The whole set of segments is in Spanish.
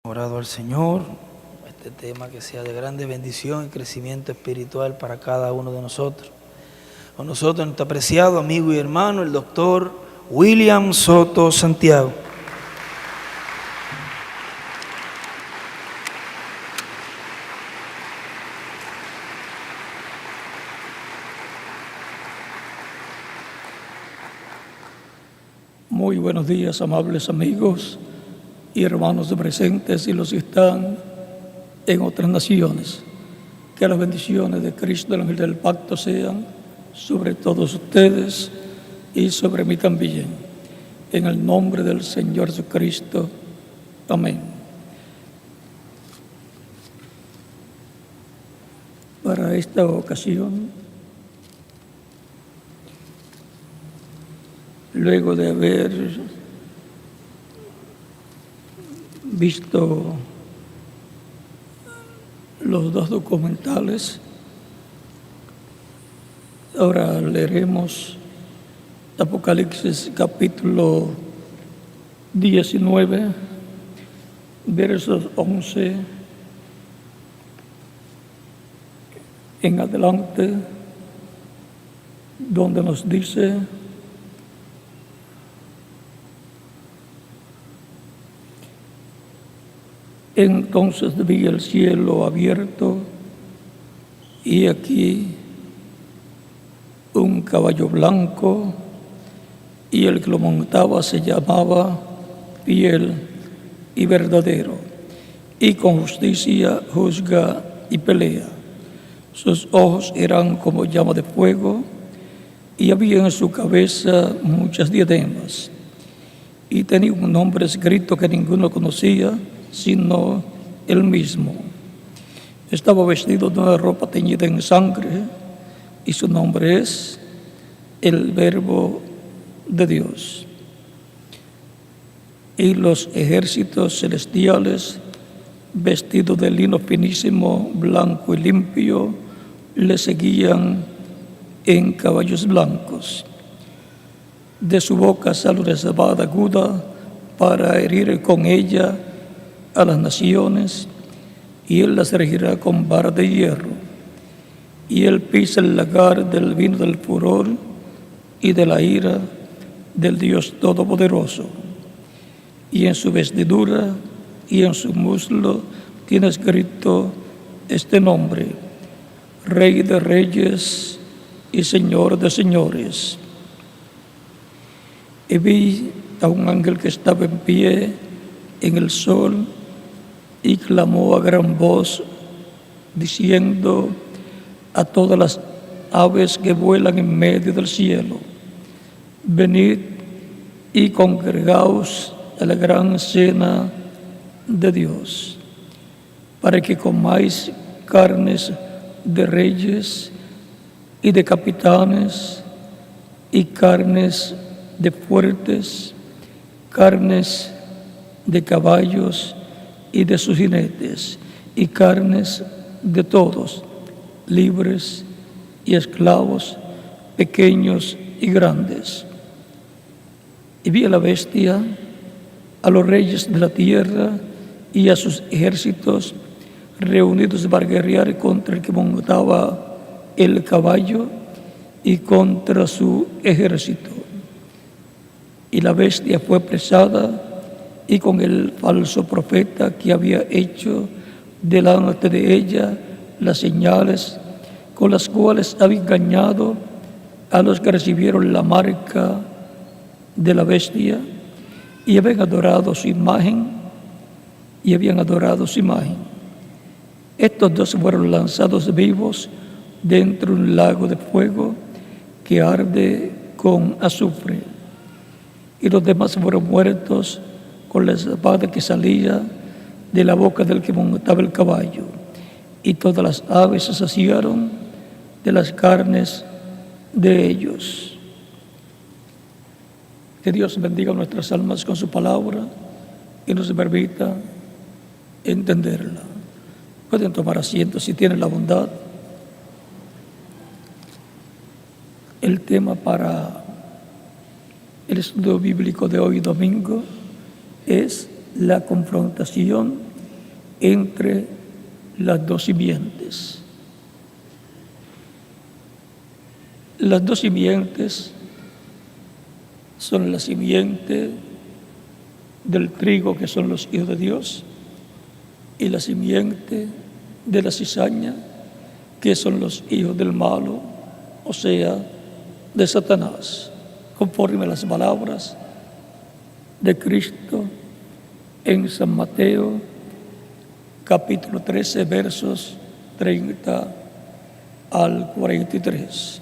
Orado al Señor, este tema que sea de grande bendición y crecimiento espiritual para cada uno de nosotros. Con nosotros nuestro apreciado amigo y hermano, el doctor William Soto Santiago. Muy buenos días, amables amigos y hermanos presentes y los que están en otras naciones. Que las bendiciones de Cristo, el ángel del pacto, sean sobre todos ustedes y sobre mí también. En el nombre del Señor Jesucristo. Amén. Para esta ocasión, luego de haber visto los dos documentales, ahora leeremos Apocalipsis capítulo 19, versos 11 en adelante, donde nos dice: entonces vi el cielo abierto y aquí un caballo blanco, y el que lo montaba se llamaba Fiel y Verdadero, y con justicia juzga y pelea. Sus ojos eran como llama de fuego, y había en su cabeza muchas diademas, y tenía un nombre escrito que ninguno conocía sino él mismo. Estaba vestido de una ropa teñida en sangre, y su nombre es el Verbo de Dios. Y los ejércitos celestiales, vestidos de lino finísimo, blanco y limpio, le seguían en caballos blancos. De su boca sale una espada aguda para herir con ella a las naciones, y él las regirá con vara de hierro. Y él pisa el lagar del vino del furor y de la ira del Dios Todopoderoso. Y en su vestidura y en su muslo tiene escrito este nombre: Rey de Reyes y Señor de Señores. Y vi a un ángel que estaba en pie en el sol y clamó a gran voz, diciendo a todas las aves que vuelan en medio del cielo: venid y congregaos a la gran cena de Dios, para que comáis carnes de reyes y de capitanes, y carnes de fuertes, carnes de caballos y de sus jinetes, y carnes de todos, libres y esclavos, pequeños y grandes. Y vi a la bestia, a los reyes de la tierra y a sus ejércitos reunidos para guerrear contra el que montaba el caballo y contra su ejército. Y la bestia fue apresada, y con el falso profeta que había hecho delante de ella las señales con las cuales había engañado a los que recibieron la marca de la bestia y habían adorado su imagen. Estos dos fueron lanzados vivos dentro de un lago de fuego que arde con azufre. Y los demás fueron muertos con la espada que salía de la boca del que montaba el caballo. Y todas las aves se saciaron de las carnes de ellos. Que Dios bendiga nuestras almas con su palabra y nos permita entenderla. Pueden tomar asiento si tienen la bondad. El tema para el estudio bíblico de hoy domingo es la confrontación entre las dos simientes. Las dos simientes son la simiente del trigo, que son los hijos de Dios, y la simiente de la cizaña, que son los hijos del malo, o sea, de Satanás, conforme a las palabras de Cristo en San Mateo, capítulo 13, versos 30 al 43.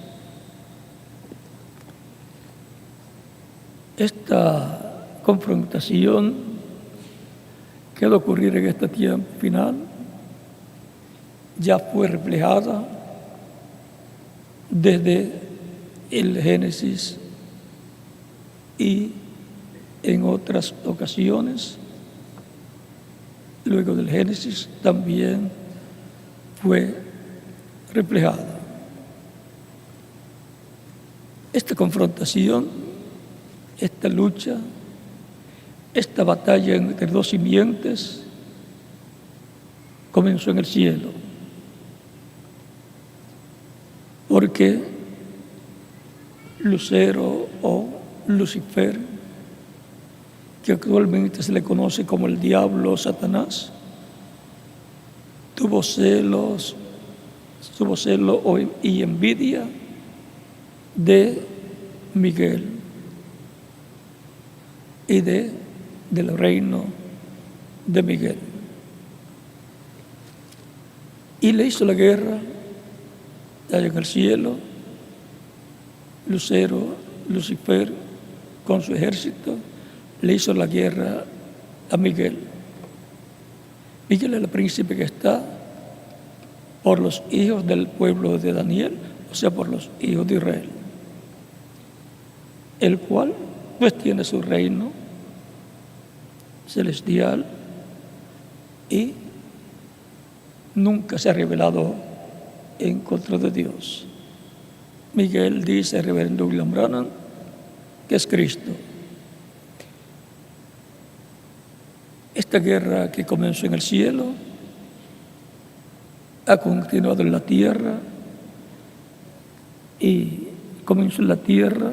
Esta confrontación que ha de ocurrir en este tiempo final ya fue reflejada desde el Génesis y en otras ocasiones. Luego del Génesis también fue reflejada. Esta confrontación, esta lucha, esta batalla entre dos simientes comenzó en el cielo, porque Lucero o Lucifer, que actualmente se le conoce como el diablo o Satanás, tuvo celo y envidia de Miguel y del reino de Miguel. Y le hizo la guerra allá en el cielo. Lucifer, con su ejército, le hizo la guerra a Miguel. Miguel es el príncipe que está por los hijos del pueblo de Daniel, o sea, por los hijos de Israel, el cual pues tiene su reino celestial y nunca se ha rebelado en contra de Dios. Miguel dice, reverendo William Branham, que es Cristo. Esta guerra que comenzó en el cielo ha continuado en la tierra, y comenzó en la tierra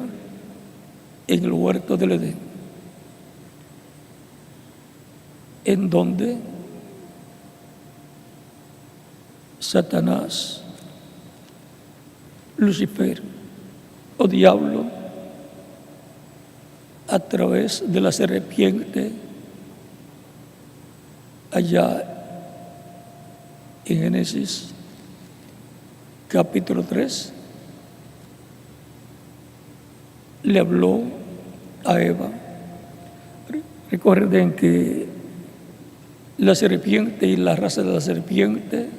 en el huerto del Edén, en donde Satanás, Lucifer o diablo, a través de la serpiente, allá en Génesis capítulo 3, le habló a Eva. Recuerden que la serpiente y la raza de la serpiente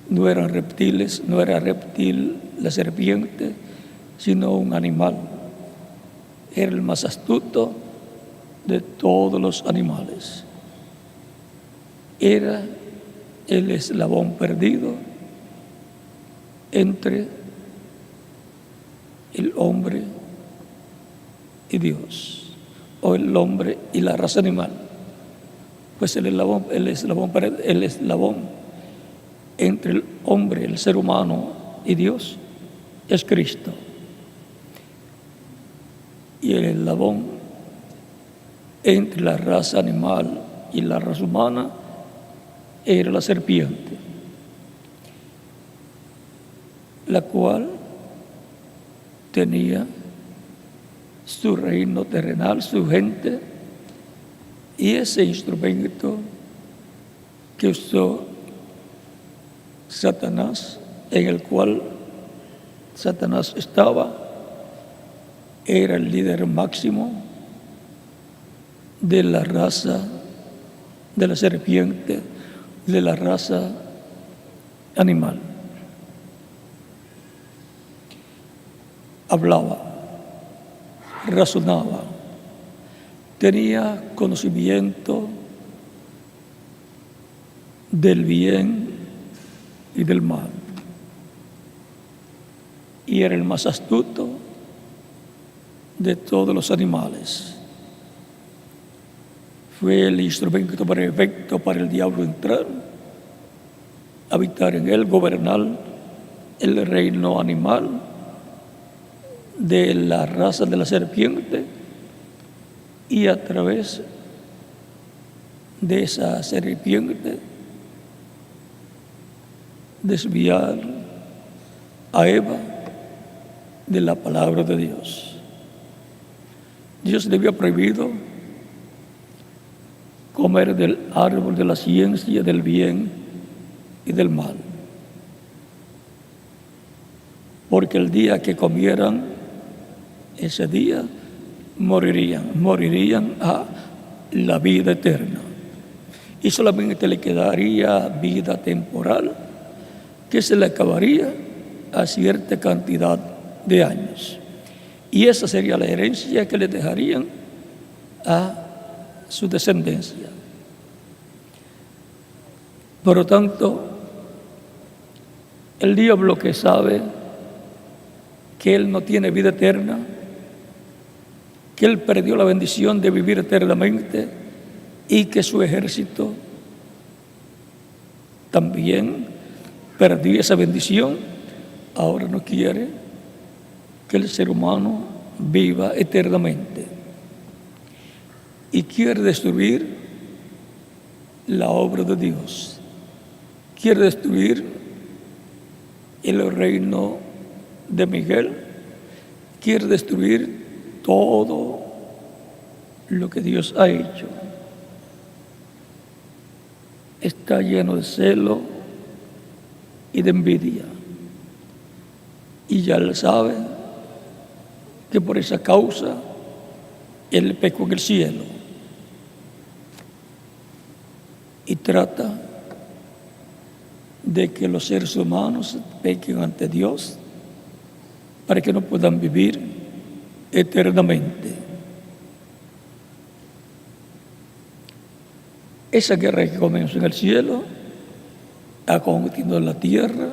no eran reptiles, no era reptil la serpiente, sino un animal. Era el más astuto de todos los animales. Era el eslabón perdido entre el hombre y Dios, o el hombre y la raza animal. Pues el eslabón entre el hombre, el ser humano y Dios es Cristo. Y el eslabón entre la raza animal y la raza humana era la serpiente, la cual tenía su reino terrenal, su gente, y ese instrumento que usó Satanás, en el cual Satanás estaba, era el líder máximo de la raza de la serpiente, de la raza animal. Hablaba, razonaba, tenía conocimiento del bien y del mal, y era el más astuto de todos los animales. fue el instrumento perfecto para el diablo entrar, habitar en él, gobernar el reino animal de la raza de la serpiente, y a través de esa serpiente desviar a Eva de la palabra de Dios. Dios le había prohibido comer del árbol de la ciencia del bien y del mal, porque el día que comieran, ese día morirían a la vida eterna, y solamente le quedaría vida temporal que se le acabaría a cierta cantidad de años, y esa sería la herencia que le dejarían a su descendencia. Por lo tanto, el diablo, que sabe que él no tiene vida eterna, que él perdió la bendición de vivir eternamente y que su ejército también perdió esa bendición, ahora no quiere que el ser humano viva eternamente y quiere destruir la obra de Dios, quiere destruir el reino de Miguel, quiere destruir todo lo que Dios ha hecho. Está lleno de celo y de envidia, y ya él sabe que por esa causa él pecó en el cielo, y trata de que los seres humanos pequen ante Dios para que no puedan vivir eternamente. Esa guerra que comenzó en el cielo ha continuado en la tierra,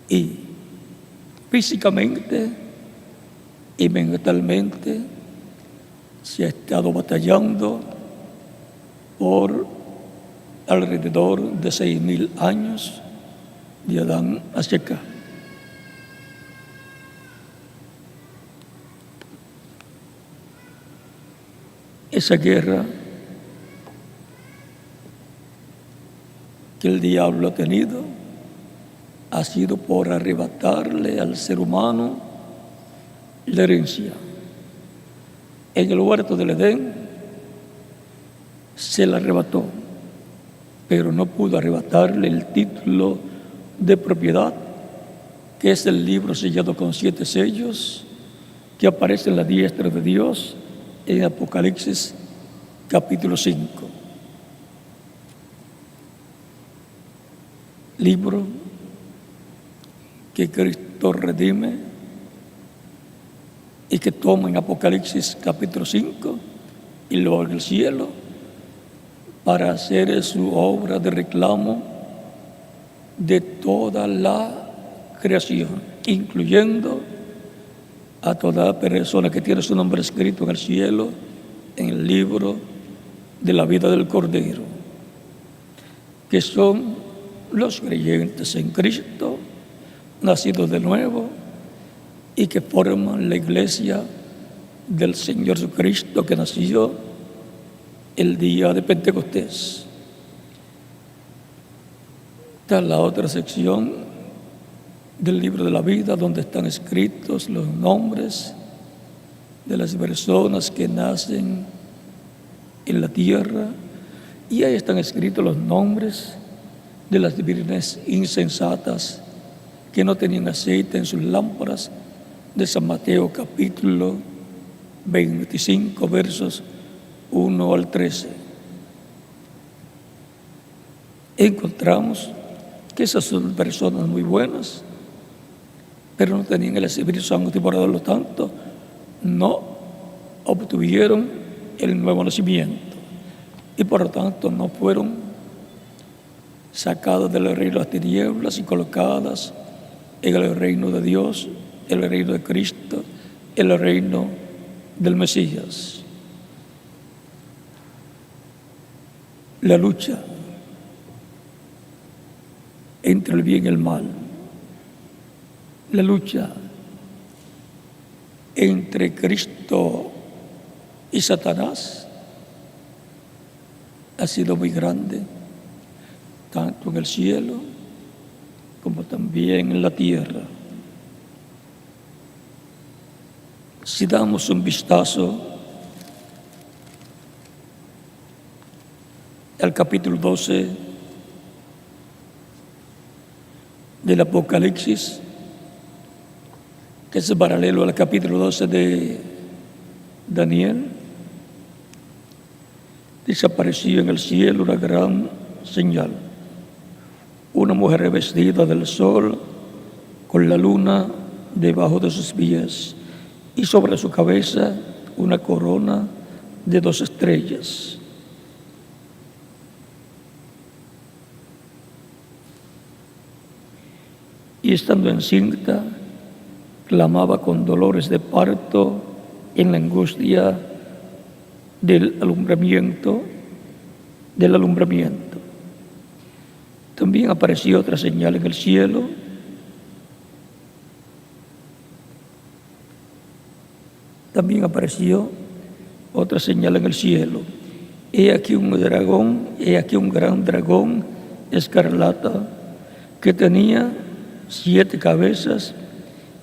y físicamente y mentalmente se ha estado batallando por alrededor de 6,000 años de Adán hacia acá. Esa guerra que el diablo ha tenido ha sido por arrebatarle al ser humano la herencia. En el huerto del Edén se la arrebató, pero no pudo arrebatarle el título de propiedad, que es el libro sellado con 7 sellos, que aparece en la diestra de Dios en Apocalipsis capítulo 5. Libro que Cristo redime y que toma en Apocalipsis capítulo 5 y lo abre al cielo para hacer su obra de reclamo de toda la creación, incluyendo a toda persona que tiene su nombre escrito en el cielo, en el libro de la vida del Cordero, que son los creyentes en Cristo, nacidos de nuevo, y que forman la iglesia del Señor Jesucristo, que nació el día de Pentecostés. Está la otra sección del libro de la vida, donde están escritos los nombres de las personas que nacen en la tierra, y ahí están escritos los nombres de las vírgenes insensatas que no tenían aceite en sus lámparas, de San Mateo capítulo 25, versos 1 al 13. Encontramos que esas son personas muy buenas, pero no tenían el Espíritu Santo, y por lo tanto no obtuvieron el nuevo nacimiento, y por lo tanto no fueron sacadas del reino de las tinieblas y colocadas en el reino de Dios, el reino de Cristo, el reino del Mesías. la lucha entre el bien y el mal, la lucha entre Cristo y Satanás ha sido muy grande, tanto en el cielo como también en la tierra. Si damos un vistazo al capítulo 12 del Apocalipsis, que es paralelo al capítulo 12 de Daniel, desapareció en el cielo una gran señal, una mujer revestida del sol con la luna debajo de sus pies y sobre su cabeza una corona de 2 estrellas. Y estando encinta, clamaba con dolores de parto en la angustia del alumbramiento. También apareció otra señal en el cielo, He aquí un gran dragón escarlata que tenía 7 cabezas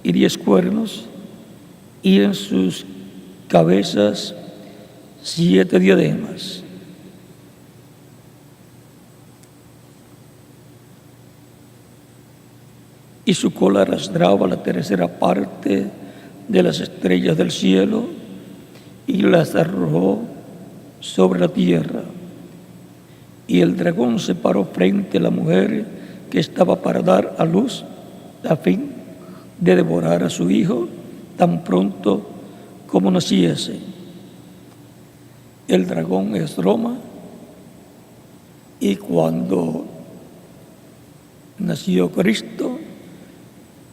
y 10 cuernos, y en sus cabezas 7 diademas. Y su cola arrastraba la 1/3 parte de las estrellas del cielo y las arrojó sobre la tierra. Y el dragón se paró frente a la mujer que estaba para dar a luz, a fin de devorar a su hijo tan pronto como naciese. El dragón es Roma, y cuando nació Cristo,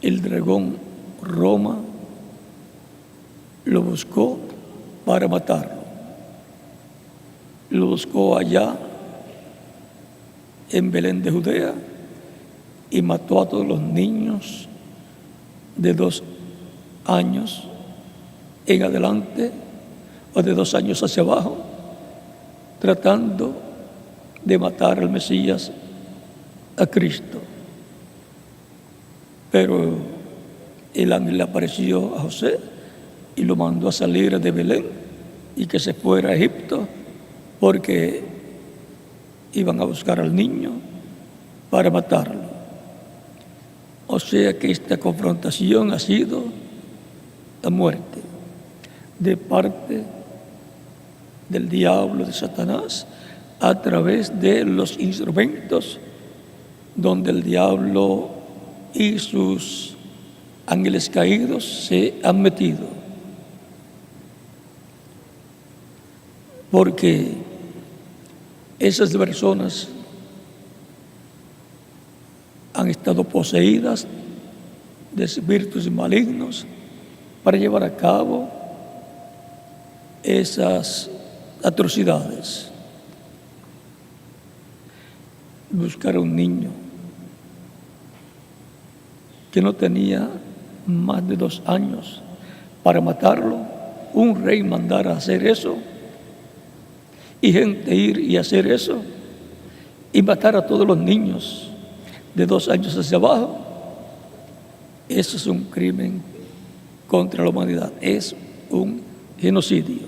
el dragón Roma lo buscó para matarlo. Lo buscó allá en Belén de Judea y mató a todos los niños de 2 años en adelante o de 2 años hacia abajo, tratando de matar al Mesías, a Cristo. Pero el ángel le apareció a José y lo mandó a salir de Belén y que se fuera a Egipto, porque iban a buscar al niño para matarlo. O sea que esta confrontación ha sido la muerte de parte del diablo, de Satanás, a través de los instrumentos donde el diablo y sus ángeles caídos se han metido. Porque esas personas han estado poseídas de espíritus malignos para llevar a cabo esas atrocidades. Buscar a un niño que no tenía más de 2 años para matarlo, un rey mandara a hacer eso, y gente ir y hacer eso, y matar a todos los niños de 2 años hacia abajo. Eso es un crimen contra la humanidad, es un genocidio.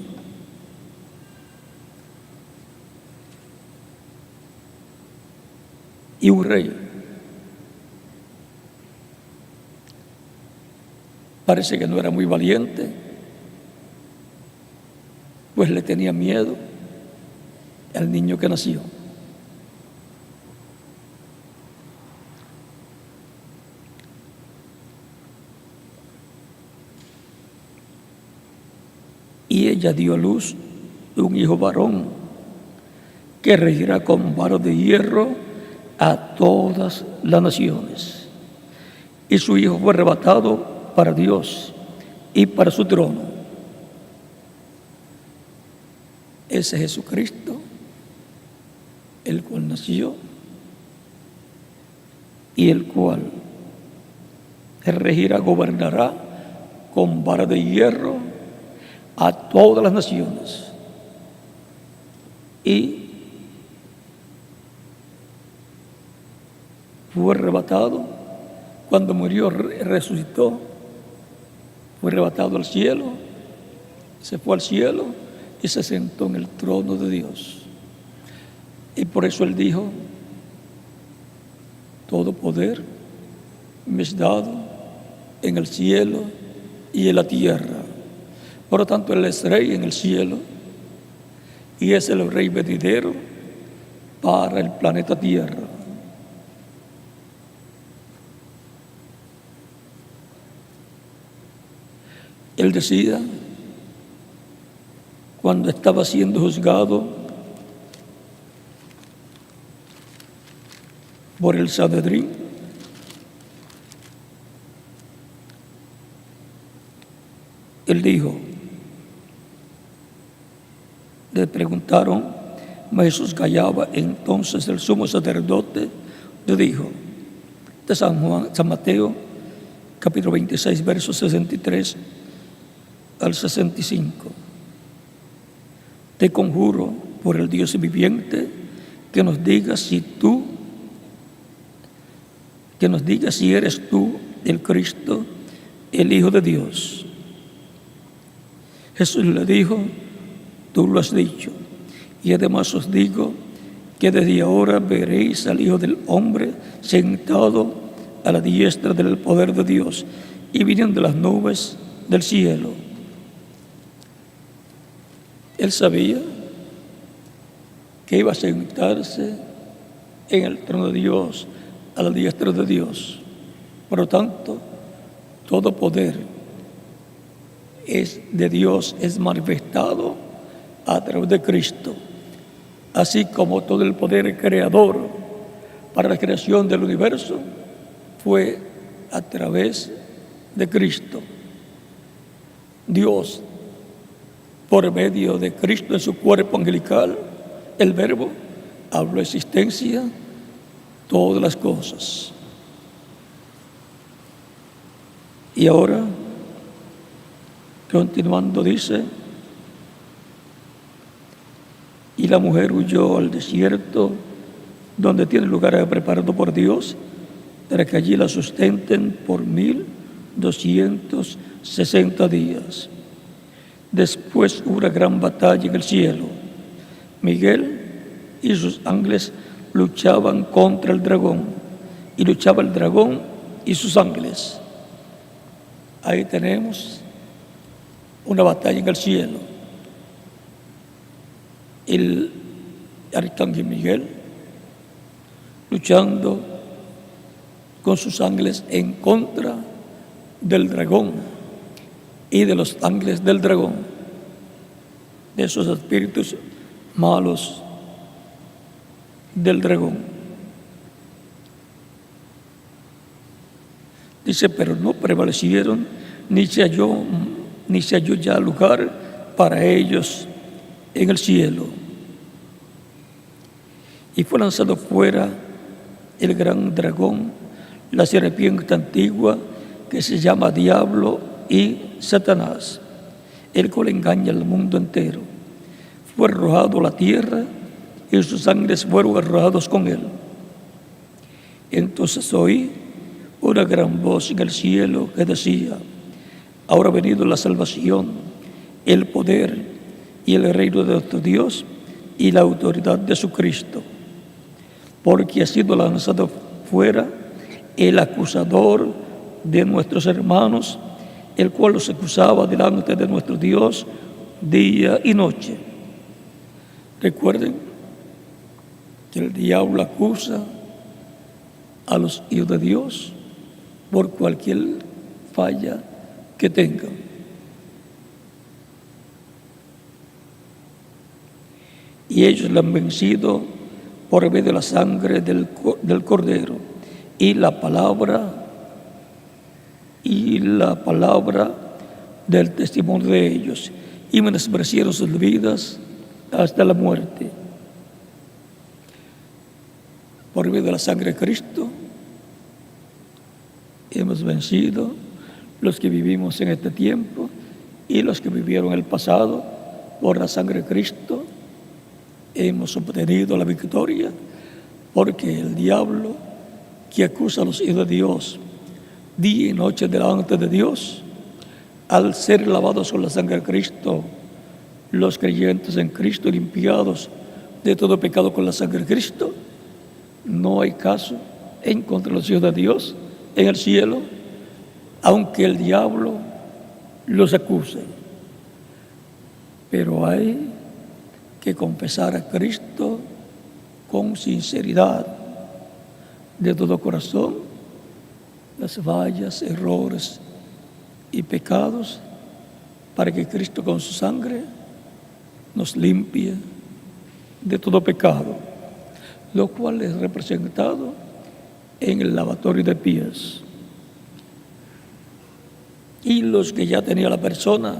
Y un rey parece que no era muy valiente, pues le tenía miedo al niño que nació. Y ella dio a luz un hijo varón que regirá con vara de hierro a todas las naciones. Y su hijo fue arrebatado para Dios y para su trono. Ese Jesucristo el cual nació y el cual regirá, gobernará con vara de hierro a todas las naciones. Y fue arrebatado, cuando murió resucitó, fue arrebatado al cielo, se fue al cielo y se sentó en el trono de Dios. Y por eso él dijo: todo poder me es dado en el cielo y en la tierra. Por lo tanto, él es rey en el cielo y es el rey venidero para el planeta Tierra. Él decía, cuando estaba siendo juzgado por el Sanedrín, él dijo, le preguntaron, Jesús callaba, entonces el sumo sacerdote le dijo, de San Mateo, capítulo 26, versos 63 al 65. Te conjuro por el Dios viviente que nos digas si eres tú el Cristo, el Hijo de Dios. Jesús le dijo, tú lo has dicho, y además os digo que desde ahora veréis al Hijo del Hombre sentado a la diestra del poder de Dios y viniendo las nubes del cielo. Él sabía que iba a sentarse en el trono de Dios, a la diestra de Dios. Por lo tanto, todo poder es de Dios, es manifestado a través de Cristo, así como todo el poder creador para la creación del universo fue a través de Cristo. Dios, por medio de Cristo en su cuerpo angelical, el Verbo, habló existencia todas las cosas. Y ahora, continuando, dice, y la mujer huyó al desierto, donde tiene lugar preparado por Dios, para que allí la sustenten por 1260 días. Después hubo una gran batalla en el cielo. Miguel y sus ángeles luchaban contra el dragón, y luchaba el dragón y sus ángeles. Ahí tenemos una batalla en el cielo. El arcángel Miguel luchando con sus ángeles en contra del dragón y de los ángeles del dragón, de esos espíritus malos del dragón. Dice, pero no prevalecieron, ni se halló ya lugar para ellos en el cielo. Y fue lanzado fuera el gran dragón, la serpiente antigua, que se llama Diablo y Satanás, el cual engaña al mundo entero. Fue arrojado a la tierra y sus ángeles fueron arrojados con él. Entonces oí una gran voz en el cielo que decía, ahora ha venido la salvación, el poder y el reino de nuestro Dios y la autoridad de su Cristo, porque ha sido lanzado fuera el acusador de nuestros hermanos, el cual los acusaba delante de nuestro Dios día y noche. Recuerden que el diablo acusa a los hijos de Dios por cualquier falla que tengan. Y ellos la han vencido por medio de la sangre del Cordero y la palabra del testimonio de ellos, y menospreciaron sus vidas hasta la muerte. por medio de la sangre de Cristo, hemos vencido los que vivimos en este tiempo y los que vivieron en el pasado. Por la sangre de Cristo hemos obtenido la victoria, porque el diablo que acusa a los hijos de Dios día y noche delante de Dios, al ser lavados con la sangre de Cristo, los creyentes en Cristo, limpiados de todo pecado con la sangre de Cristo, no hay caso en contra de los hijos de Dios en el cielo, aunque el diablo los acuse. Pero hay que confesar a Cristo con sinceridad, de todo corazón, las fallas, errores y pecados, para que Cristo con su sangre nos limpie de todo pecado, lo cual es representado en el lavatorio de pies. Y los que ya tenía la persona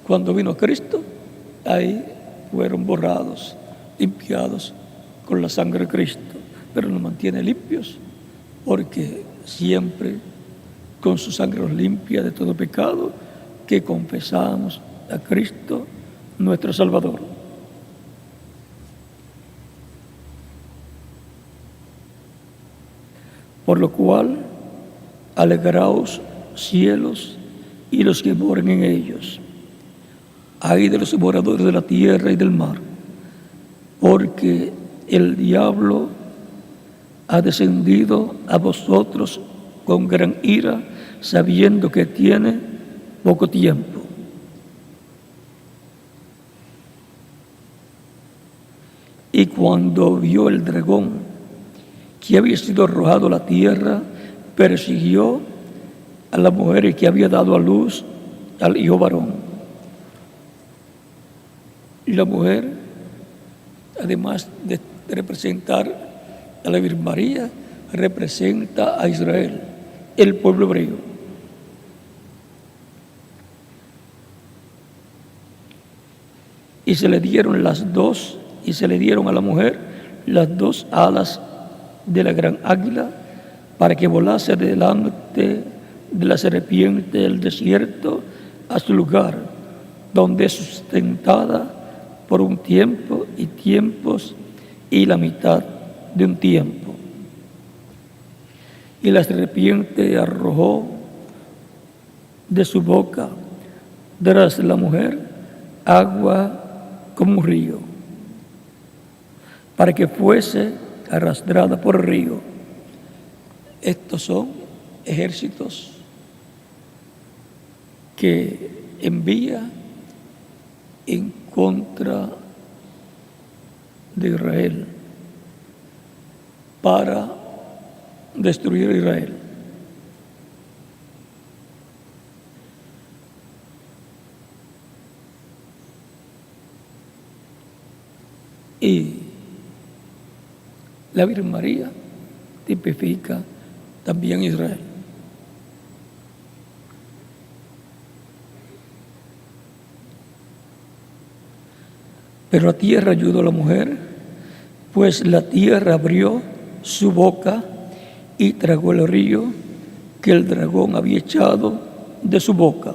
cuando vino Cristo, ahí fueron borrados, limpiados con la sangre de Cristo, pero nos mantiene limpios, porque siempre con su sangre nos limpia de todo pecado, que confesamos a Cristo nuestro Salvador. Por lo cual, alegraos cielos y los que moran en ellos. Ay de los moradores de la tierra y del mar, porque el diablo ha descendido a vosotros con gran ira, sabiendo que tiene poco tiempo. Y cuando vio el dragón que había sido arrojado a la tierra, persiguió a la mujer que había dado a luz al hijo varón. Y la mujer, además de representar a la Virgen María, representa a Israel, el pueblo hebreo. Y se le dieron a la mujer las dos alas de la gran águila, para que volase delante de la serpiente del desierto a su lugar, donde es sustentada por un tiempo y tiempos y la mitad de un tiempo. Y la serpiente arrojó de su boca tras la mujer agua como un río, para que fuese arrastrada por el río. Estos son ejércitos que envía en contra de Israel para destruir a Israel. Y la Virgen María tipifica también Israel. Pero la tierra ayudó a la mujer, pues la tierra abrió su boca y tragó el río que el dragón había echado de su boca.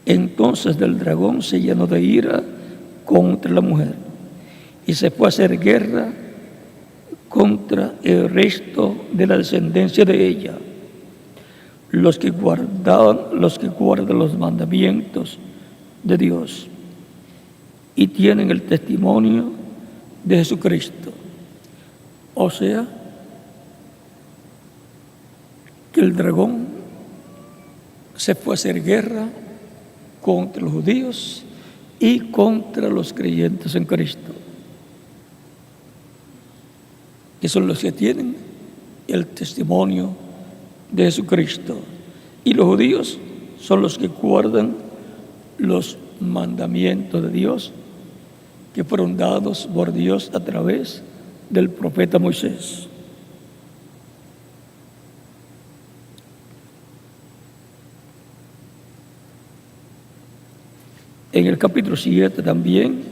Entonces el dragón se llenó de ira contra la mujer y se fue a hacer guerra contra el resto de la descendencia de ella, los que guardan los mandamientos de Dios y tienen el testimonio de Jesucristo. O sea, que el dragón se fue a hacer guerra contra los judíos y contra los creyentes en Cristo, que son los que tienen el testimonio de Jesucristo. Y los judíos son los que guardan los mandamientos de Dios que fueron dados por Dios a través del profeta Moisés. En el capítulo 7 también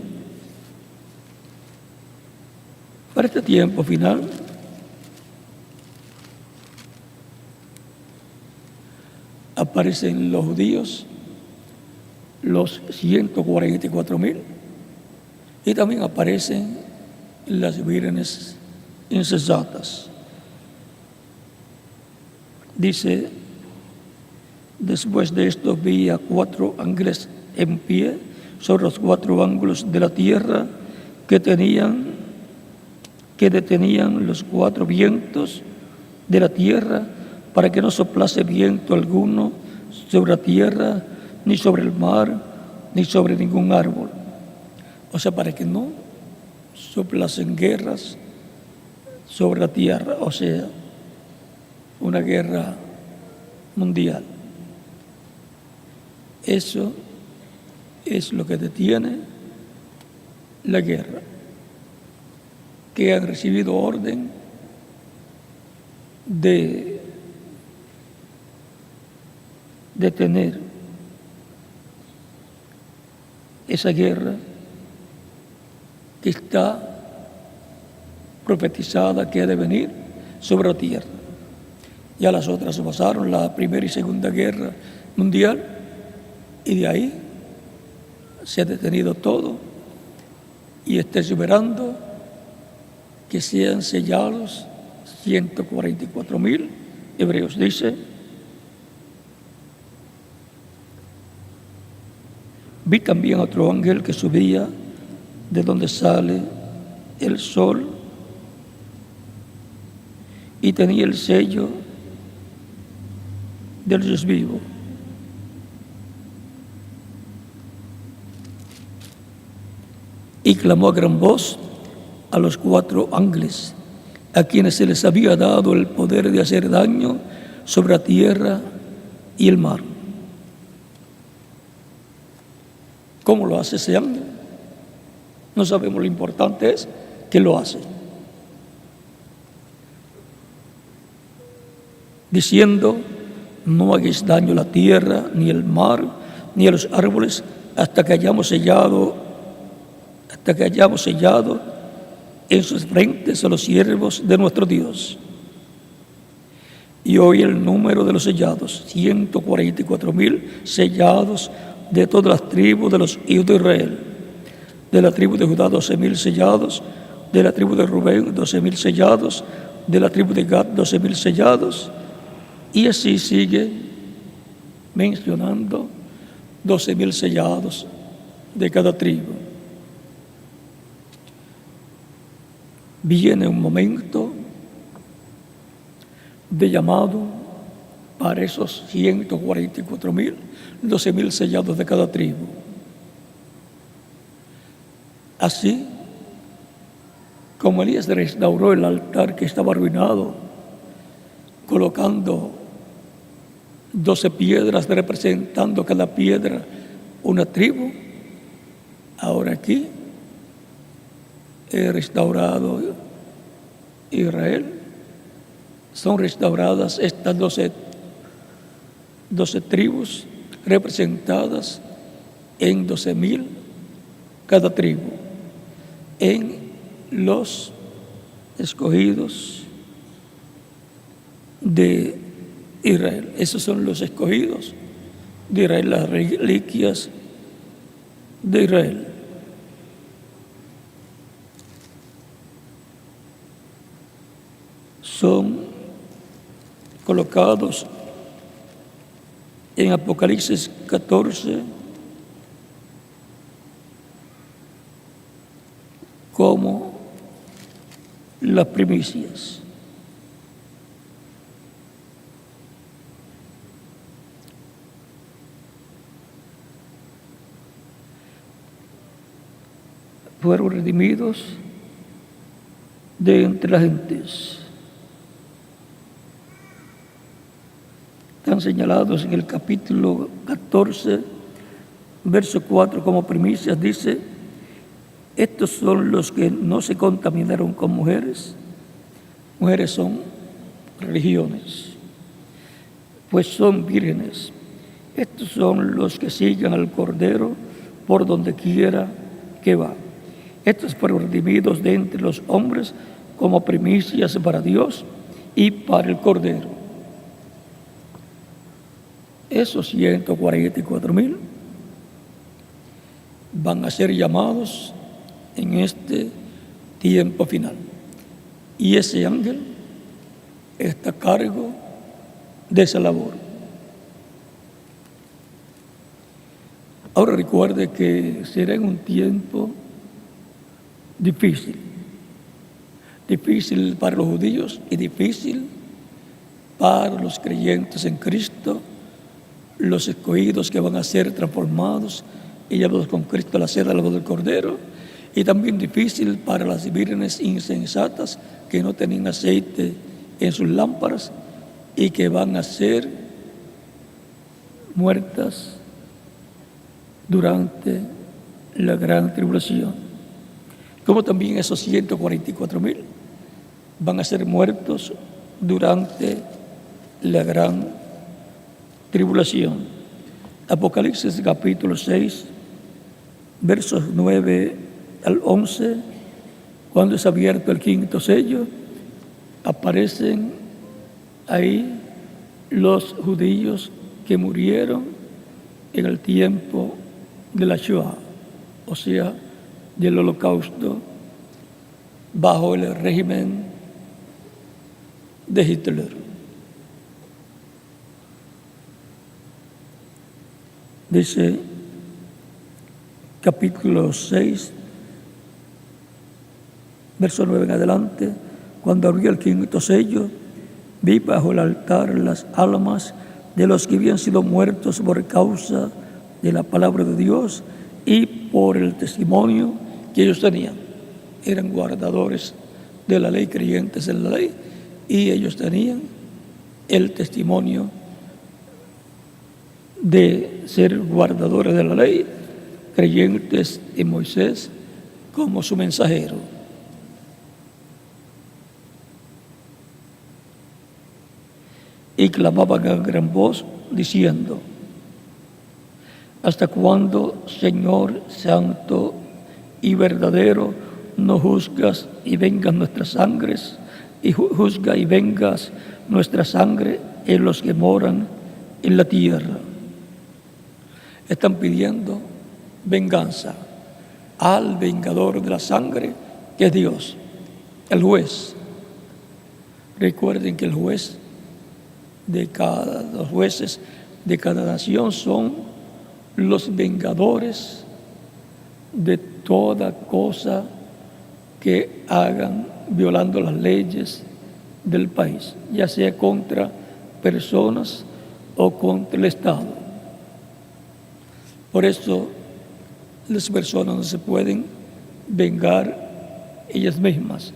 Para este tiempo final, aparecen los judíos, los 144,000, y también aparecen las vírgenes insensatas. Dice: después de esto vi a 4 ángeles en pie sobre los 4 ángulos de la tierra que detenían los 4 vientos de la tierra para que no soplase viento alguno sobre la tierra, ni sobre el mar, ni sobre ningún árbol. O sea, para que no soplasen guerras sobre la tierra, o sea, una guerra mundial. Eso es lo que detiene la guerra, que han recibido orden de detener esa guerra que está profetizada, que ha de venir sobre la tierra. Ya las otras pasaron, la Primera y Segunda Guerra Mundial, y de ahí se ha detenido todo y está esperando que sean sellados 144,000 hebreos. Dice: vi también otro ángel que subía de donde sale el sol y tenía el sello del Dios vivo. Y clamó a gran voz a los 4 ángeles, a quienes se les había dado el poder de hacer daño sobre la tierra y el mar. ¿Cómo lo hace ese ángel? No sabemos, lo importante es que lo hace. Diciendo: no hagáis daño a la tierra, ni al mar, ni a los árboles, hasta que hayamos sellado en sus frentes a los siervos de nuestro Dios. Y oí el número de los sellados: 144,000 sellados de todas las tribus de los hijos de Israel. De la tribu de Judá, 12,000 sellados. De la tribu de Rubén, 12,000 sellados. De la tribu de Gad, 12,000 sellados. Y así sigue mencionando 12,000 sellados de cada tribu. Viene un momento de llamado para esos 144,000, 12,000 sellados de cada tribu. Así como Elías restauró el altar que estaba arruinado, colocando 12 piedras representando cada piedra una tribu, ahora aquí he restaurado Israel. Son restauradas estas 12 tribus representadas en 12,000 cada tribu, en los escogidos de Israel. Esos son los escogidos de Israel, las reliquias de Israel. Son colocados en Apocalipsis 14 como las primicias. Fueron redimidos de entre las gentes. Están señalados en el capítulo 14, verso 4, como primicias. Dice: estos son los que no se contaminaron con mujeres. Mujeres son religiones, pues son vírgenes. Estos son los que siguen al Cordero por donde quiera que va. Estos fueron redimidos de entre los hombres como primicias para Dios y para el Cordero. Esos 144,000 van a ser llamados en este tiempo final. Y ese ángel está a cargo de esa labor. Ahora recuerde que será en un tiempo difícil para los judíos y difícil para los creyentes en Cristo, los escogidos que van a ser transformados y llevados con Cristo a la sede de la voz del Cordero, y también difícil para las vírgenes insensatas que no tenían aceite en sus lámparas y que van a ser muertas durante la gran tribulación. Como también esos 144,000 van a ser muertos durante la gran tribulación. Apocalipsis capítulo 6, versos 9 al 11, cuando es abierto el quinto sello, aparecen ahí los judíos que murieron en el tiempo de la Shoah, o sea, del holocausto, bajo el régimen de Hitler. Dice capítulo 6, verso 9 en adelante: cuando abrió el quinto sello, vi bajo el altar las almas de los que habían sido muertos por causa de la palabra de Dios y por el testimonio que ellos tenían. Eran guardadores de la ley, creyentes en la ley, y ellos tenían el testimonio de ser guardadores de la ley, creyentes en Moisés como su mensajero. Y clamaban a gran voz diciendo: ¿hasta cuándo, Señor santo y verdadero, no juzgas y vengas nuestras sangres, y juzga y vengas nuestra sangre en los que moran en la tierra? Están pidiendo venganza al vengador de la sangre, que es Dios, el juez. Recuerden que los jueces de cada nación son los vengadores de toda cosa que hagan violando las leyes del país, ya sea contra personas o contra el Estado. Por eso las personas no se pueden vengar ellas mismas.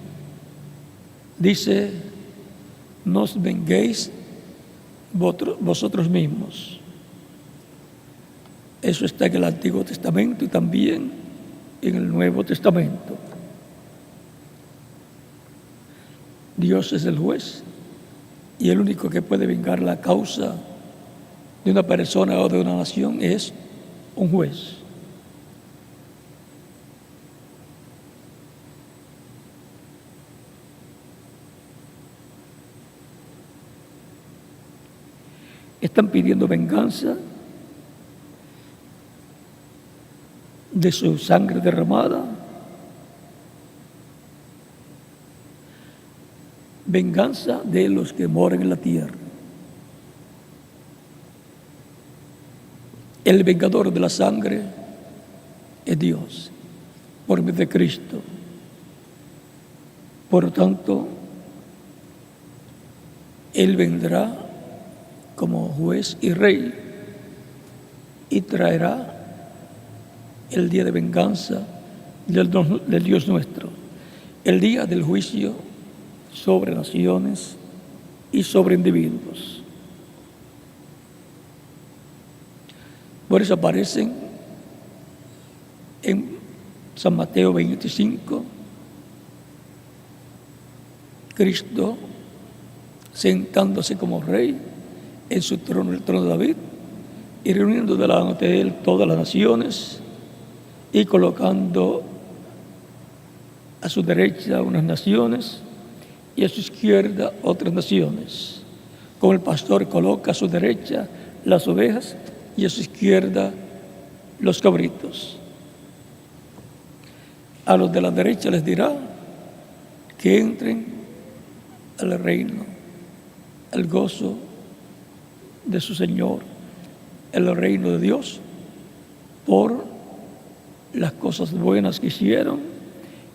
Dice: no os venguéis vosotros mismos. Eso está en el Antiguo Testamento y también en el Nuevo Testamento. Dios es el juez y el único que puede vengar la causa de una persona o de una nación es un juez. Están pidiendo venganza de su sangre derramada, venganza de los que moran en la tierra. El vengador de la sangre es Dios, por medio de Cristo. Por lo tanto, Él vendrá como juez y rey y traerá el día de venganza del Dios nuestro, el día del juicio sobre naciones y sobre individuos. Por eso aparecen en San Mateo 25, Cristo sentándose como rey en su trono, el trono de David, y reuniendo delante de él todas las naciones y colocando a su derecha unas naciones y a su izquierda otras naciones. Como el pastor coloca a su derecha las ovejas y a su izquierda los cabritos. A los de la derecha les dirá que entren al reino, al gozo de su Señor, el reino de Dios, por las cosas buenas que hicieron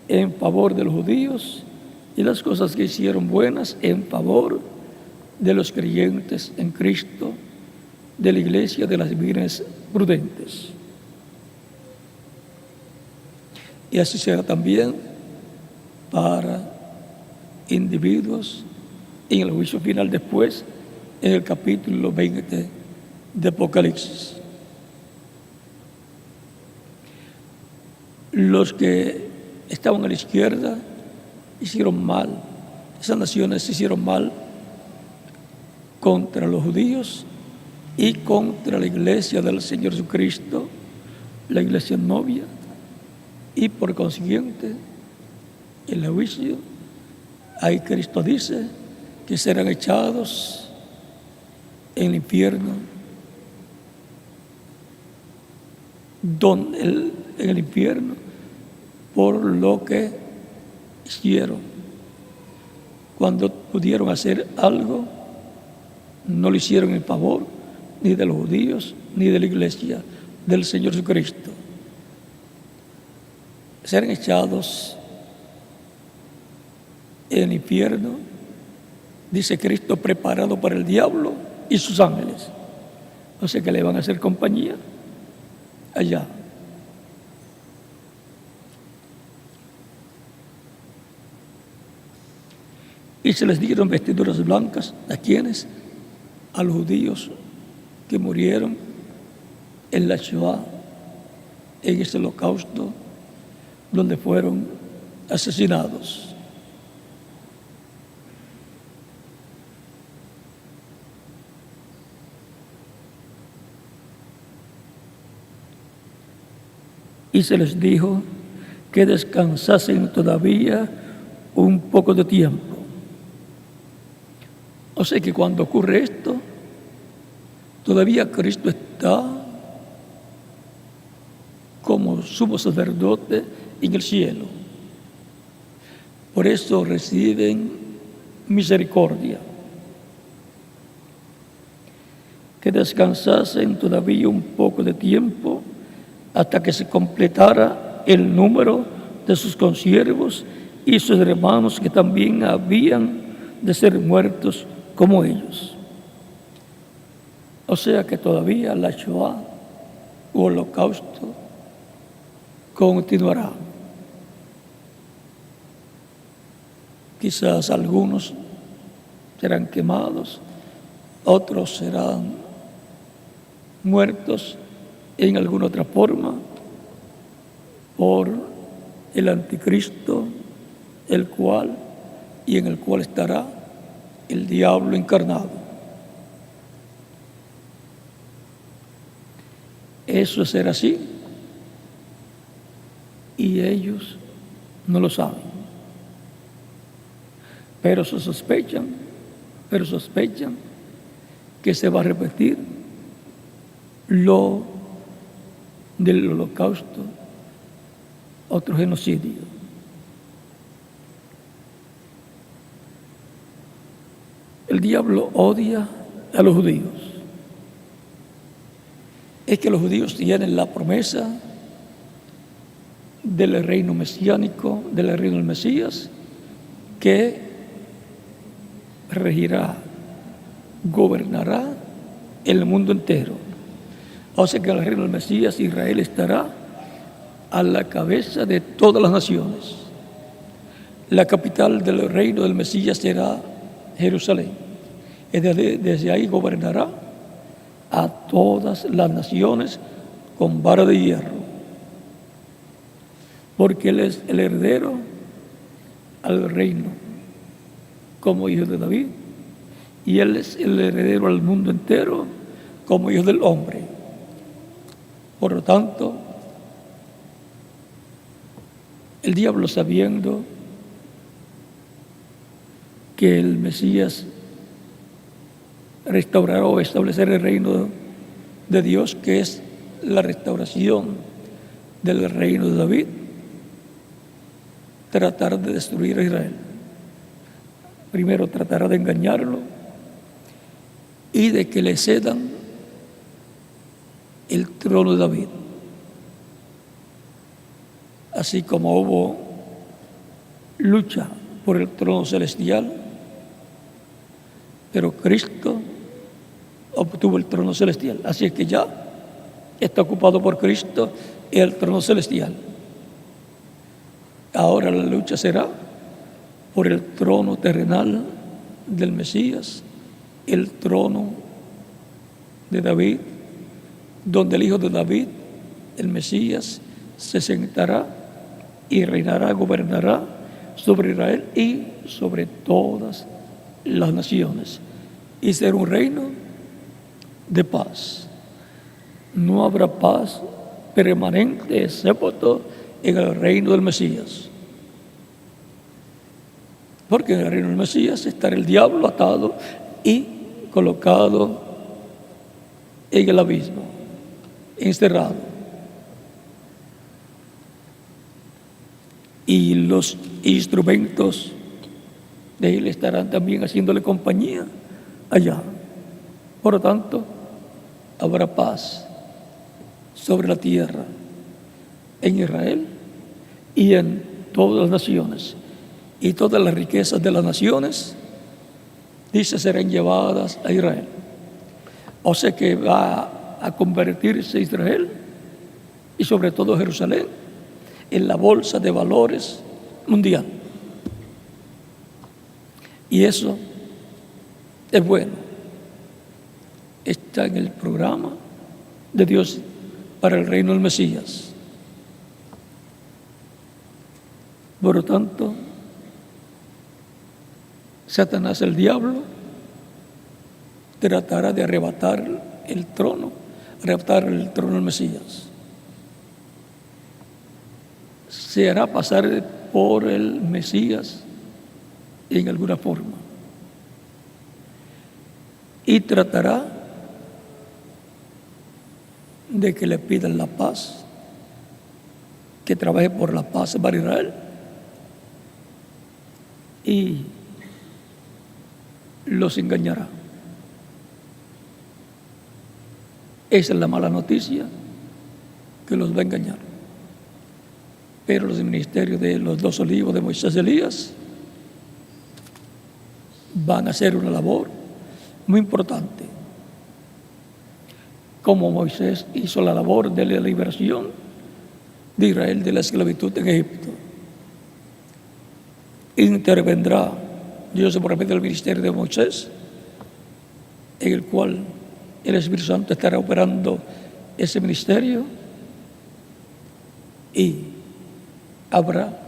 en favor de los judíos y las cosas que hicieron buenas en favor de los creyentes en Cristo, de la iglesia de las vírgenes prudentes. Y así será también para individuos en el juicio final después, en el capítulo 20 de Apocalipsis. Los que estaban a la izquierda hicieron mal, esas naciones hicieron mal contra los judíos y contra la iglesia del Señor Jesucristo, la iglesia novia, y por consiguiente, en el juicio, ahí Cristo dice que serán echados en el infierno, en el infierno, por lo que hicieron. Cuando pudieron hacer algo, no lo hicieron en favor ni de los judíos, ni de la iglesia del Señor Jesucristo. Serán echados en el infierno, dice Cristo, preparado para el diablo y sus ángeles. O sea que le van a hacer compañía allá. Y se les dieron vestiduras blancas. ¿A quiénes? A los judíos que murieron en la Shoah, en ese holocausto donde fueron asesinados. Y se les dijo que descansasen todavía un poco de tiempo. O sea que cuando ocurre esto, todavía Cristo está como sumo sacerdote en el cielo. Por eso reciben misericordia. Que descansasen todavía un poco de tiempo hasta que se completara el número de sus consiervos y sus hermanos que también habían de ser muertos como ellos. O sea que todavía la Shoah o holocausto continuará. Quizás algunos serán quemados, otros serán muertos en alguna otra forma por el anticristo, el cual y en el cual estará el diablo encarnado. Eso será así y ellos no lo saben, pero sospechan que se va a repetir lo del holocausto, otro genocidio. El diablo odia a los judíos. Es que los judíos tienen la promesa del reino mesiánico, del reino del Mesías, que regirá, gobernará el mundo entero. O sea que el reino del Mesías, Israel estará a la cabeza de todas las naciones. La capital del reino del Mesías será Jerusalén. Y desde ahí gobernará a todas las naciones con vara de hierro. Porque Él es el heredero al reino como hijo de David. Y Él es el heredero al mundo entero como hijo del hombre. Por lo tanto, El diablo, sabiendo que el Mesías restaurará o establecerá el reino de Dios, que es la restauración del reino de David, tratar de destruir a Israel. Primero tratará de engañarlo y de que le cedan el trono de David. Así como hubo lucha por el trono celestial, pero Cristo obtuvo el trono celestial. Así es que ya está ocupado por Cristo el trono celestial. Ahora la lucha será por el trono terrenal del Mesías, el trono de David, donde el Hijo de David, el Mesías, se sentará y reinará, gobernará sobre Israel y sobre todas las naciones. Y será un reino de paz. No habrá paz permanente excepto en el reino del Mesías. Porque en el reino del Mesías estará el diablo atado y colocado en el abismo, encerrado. Y los instrumentos de él estarán también haciéndole compañía allá. Por lo tanto, habrá paz sobre la tierra, en Israel y en todas las naciones. Y todas las riquezas de las naciones, dice, serán llevadas a Israel. O sea que va a convertirse Israel y sobre todo Jerusalén en la bolsa de valores mundial. Y eso es bueno. Está en el programa de Dios para el reino del Mesías. Por lo tanto, Satanás, el diablo, tratará de arrebatar el trono del Mesías. Se hará pasar por el Mesías en alguna forma. Y tratará de que le pidan la paz, que trabaje por la paz para Israel. Y los engañará. Esa es la mala noticia, que los va a engañar. Pero los ministerios de los 2 olivos de Moisés y Elías van a hacer una labor muy importante. Como Moisés hizo la labor de la liberación de Israel de la esclavitud en Egipto. Intervendrá Dios por medio del ministerio de Moisés, en el cual el Espíritu Santo estará operando ese ministerio, y habrá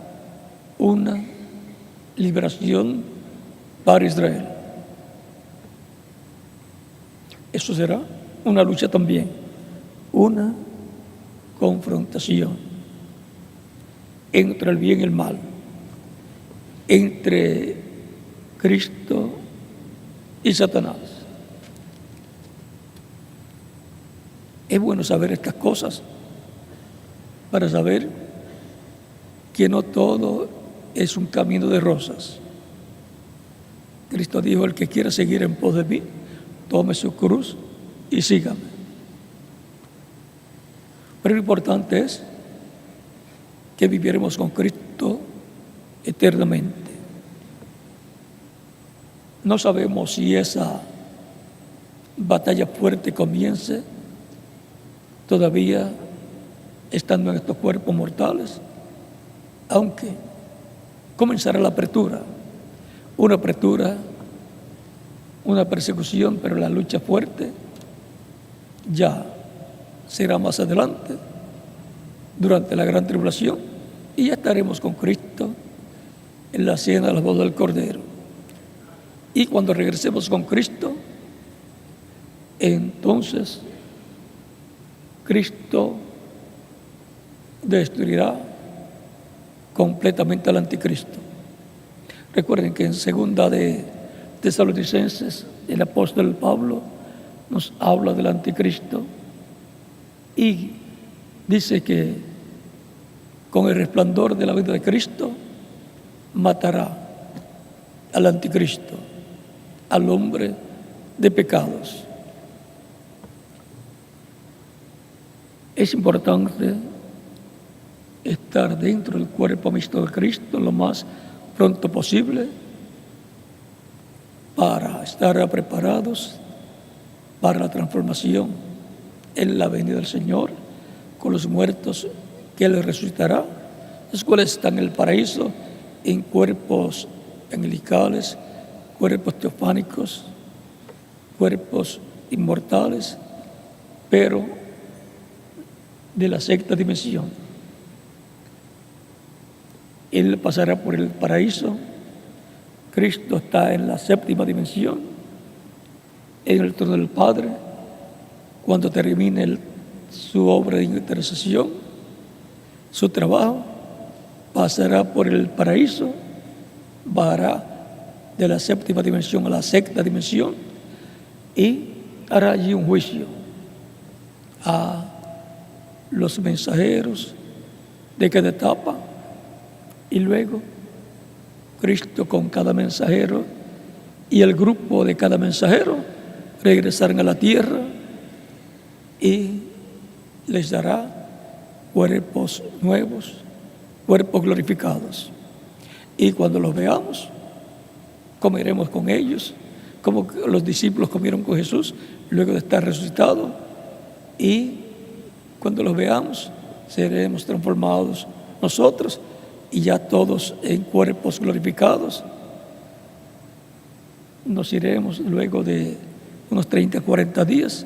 una liberación para Israel. Eso será una lucha también, una confrontación entre el bien y el mal, entre Cristo y Satanás. Es bueno saber estas cosas para saber que no todo es un camino de rosas. Cristo dijo: el que quiera seguir en pos de mí, tome su cruz y sígame. Pero lo importante es que viviremos con Cristo eternamente. No sabemos si esa batalla fuerte comience todavía estando en estos cuerpos mortales, aunque comenzará la apertura, una persecución, pero la lucha fuerte ya será más adelante, durante la gran tribulación, y ya estaremos con Cristo en la cena de la boda del Cordero. Y cuando regresemos con Cristo, entonces Cristo destruirá completamente al anticristo. Recuerden que en segunda de Tesalonicenses el apóstol Pablo nos habla del anticristo y dice que con el resplandor de la vida de Cristo matará al anticristo, al hombre de pecados. Es importante estar dentro del cuerpo mixto de Cristo lo más pronto posible para estar preparados para la transformación en la venida del Señor con los muertos que Él resucitará, los cuales están en el paraíso en cuerpos angelicales, cuerpos teofánicos, cuerpos inmortales, pero de la sexta dimensión. Él pasará por el paraíso. Cristo está en la séptima dimensión, en el trono del Padre. Cuando termine su obra de intercesión, su trabajo, pasará por el paraíso, bajará de la séptima dimensión a la sexta dimensión y hará allí un juicio a los mensajeros de cada etapa, y luego Cristo con cada mensajero y el grupo de cada mensajero regresarán a la tierra y les dará cuerpos nuevos, cuerpos glorificados. Y cuando los veamos, comeremos con ellos, como los discípulos comieron con Jesús luego de estar resucitado, y cuando los veamos seremos transformados nosotros y ya todos en cuerpos glorificados. Nos iremos luego de unos 30, 40 días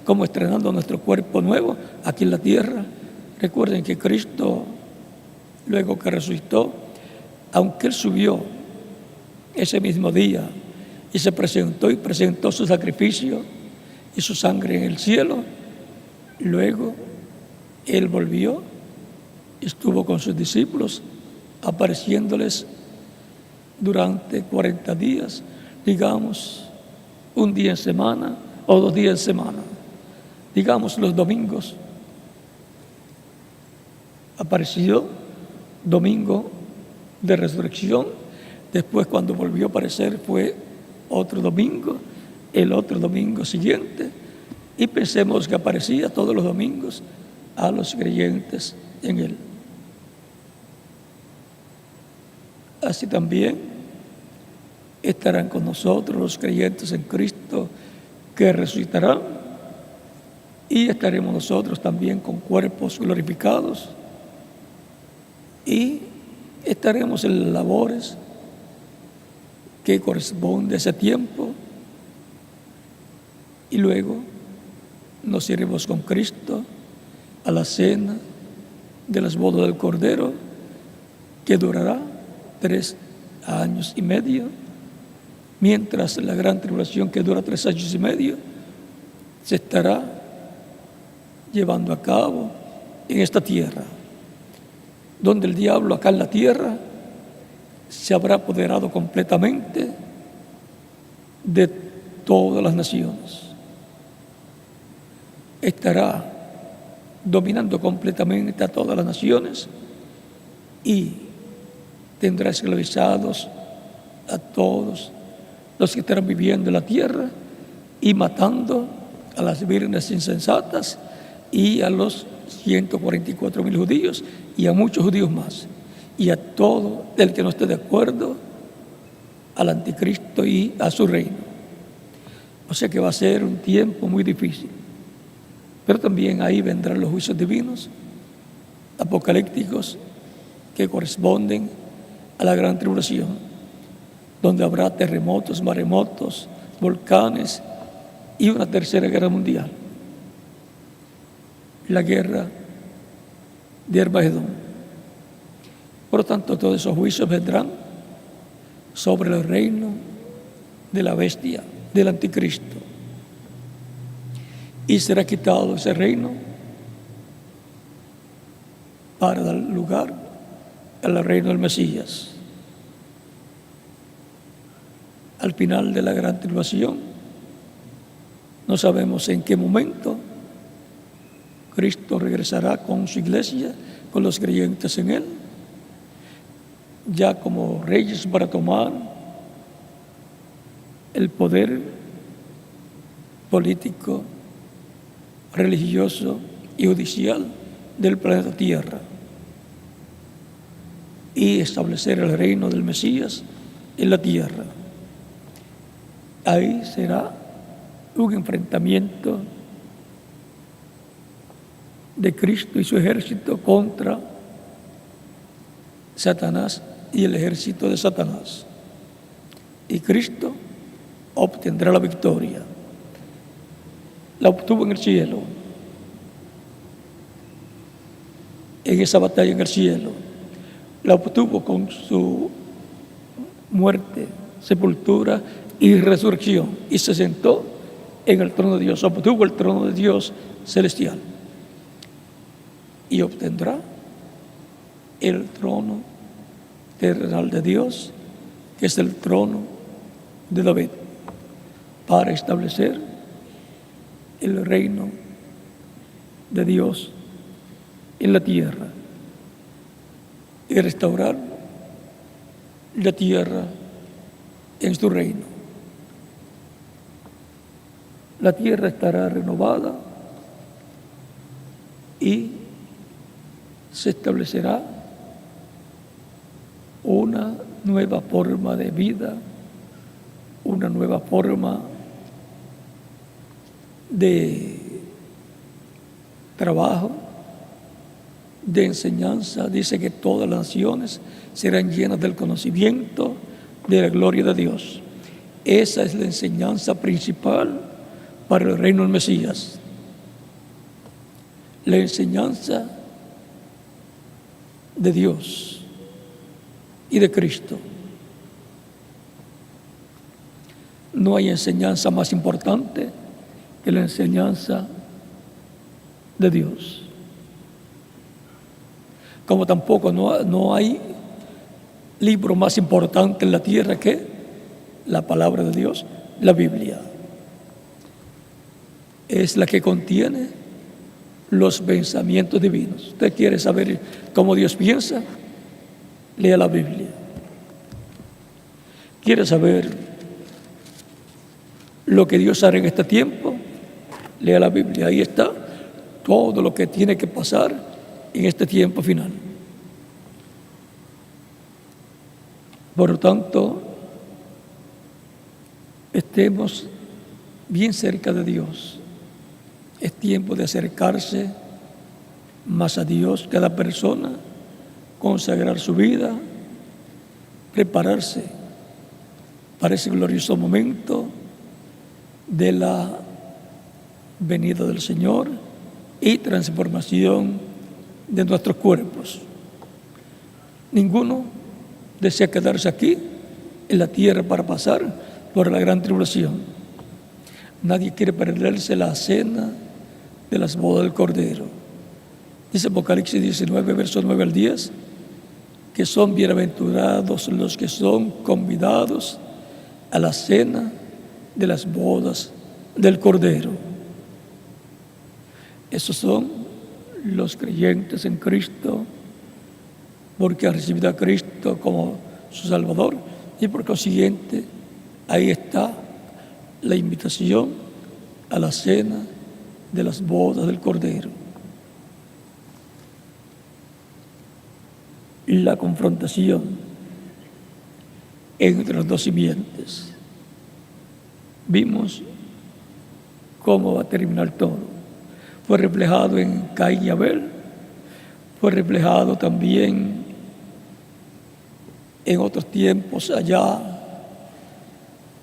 como estrenando nuestro cuerpo nuevo aquí en la tierra. Recuerden que Cristo, luego que resucitó, aunque Él subió ese mismo día y se presentó su sacrificio y su sangre en el cielo, luego Él volvió, estuvo con sus discípulos, apareciéndoles durante 40 días, digamos, un día en semana o 2 días en semana, digamos los domingos. Apareció domingo de resurrección, después cuando volvió a aparecer fue otro domingo, el otro domingo siguiente, y pensemos que aparecía todos los domingos a los creyentes en Él. Así también estarán con nosotros los creyentes en Cristo que resucitarán, y estaremos nosotros también con cuerpos glorificados, y estaremos en las labores que corresponde a ese tiempo, y luego nos iremos con Cristo a la cena de las bodas del Cordero, que durará 3 años y medio, mientras la gran tribulación, que dura 3 años y medio, se estará llevando a cabo en esta tierra, donde el diablo acá en la tierra se habrá apoderado completamente de todas las naciones. Estará dominando completamente a todas las naciones y tendrá esclavizados a todos los que estarán viviendo en la tierra y matando a las vírgenes insensatas y a los 144,000 judíos y a muchos judíos más, y a todo el que no esté de acuerdo al anticristo y a su reino. O sea que va a ser un tiempo muy difícil, pero también ahí vendrán los juicios divinos apocalípticos que corresponden a la gran tribulación, donde habrá terremotos, maremotos, volcanes y una tercera guerra mundial, la guerra de Armagedón. Por lo tanto, todos esos juicios vendrán sobre el reino de la bestia, del anticristo, y será quitado ese reino para dar lugar al reino del Mesías. Al final de la gran tribulación, no sabemos en qué momento Cristo regresará con su iglesia, con los creyentes en Él, ya como reyes para tomar el poder político, religioso y judicial del planeta Tierra y establecer el reino del Mesías en la tierra. Ahí será un enfrentamiento de Cristo y su ejército contra Satanás y el ejército de Satanás. Y Cristo obtendrá la victoria. La obtuvo en el cielo, en esa batalla en el cielo. La obtuvo con su muerte, sepultura y resurrección, y se sentó en el trono de Dios, obtuvo el trono de Dios celestial, y obtendrá el trono terrenal de Dios, que es el trono de David, para establecer el reino de Dios en la tierra y restaurar la tierra en su reino. La tierra estará renovada y se establecerá una nueva forma de vida, una nueva forma de trabajo, de enseñanza. Dice que todas las naciones serán llenas del conocimiento de la gloria de Dios. Esa es la enseñanza principal para el reino del Mesías. La enseñanza de Dios y de Cristo. No hay enseñanza más importante que la enseñanza de Dios. Como tampoco no hay libro más importante en la tierra que la palabra de Dios, la Biblia. Es la que contiene los pensamientos divinos. ¿Usted quiere saber cómo Dios piensa? Lea la Biblia. ¿Quiere saber lo que Dios hará en este tiempo? Lea la Biblia. Ahí está todo lo que tiene que pasar en este tiempo final. Por lo tanto, estemos bien cerca de Dios. Es tiempo de acercarse más a Dios, cada persona, consagrar su vida, prepararse para ese glorioso momento de la venida del Señor y transformación de nuestros cuerpos. Ninguno desea quedarse aquí en la tierra para pasar por la gran tribulación. Nadie quiere perderse la cena de las bodas del Cordero. Dice Apocalipsis 19, versos 9 al 10, que son bienaventurados los que son convidados a la cena de las bodas del Cordero. Esos son los creyentes en Cristo, porque han recibido a Cristo como su Salvador, y por consiguiente ahí está la invitación a la cena de las bodas del Cordero. La confrontación entre los dos simientes. Vimos cómo va a terminar todo. Fue reflejado en Caín y Abel, fue reflejado también en otros tiempos allá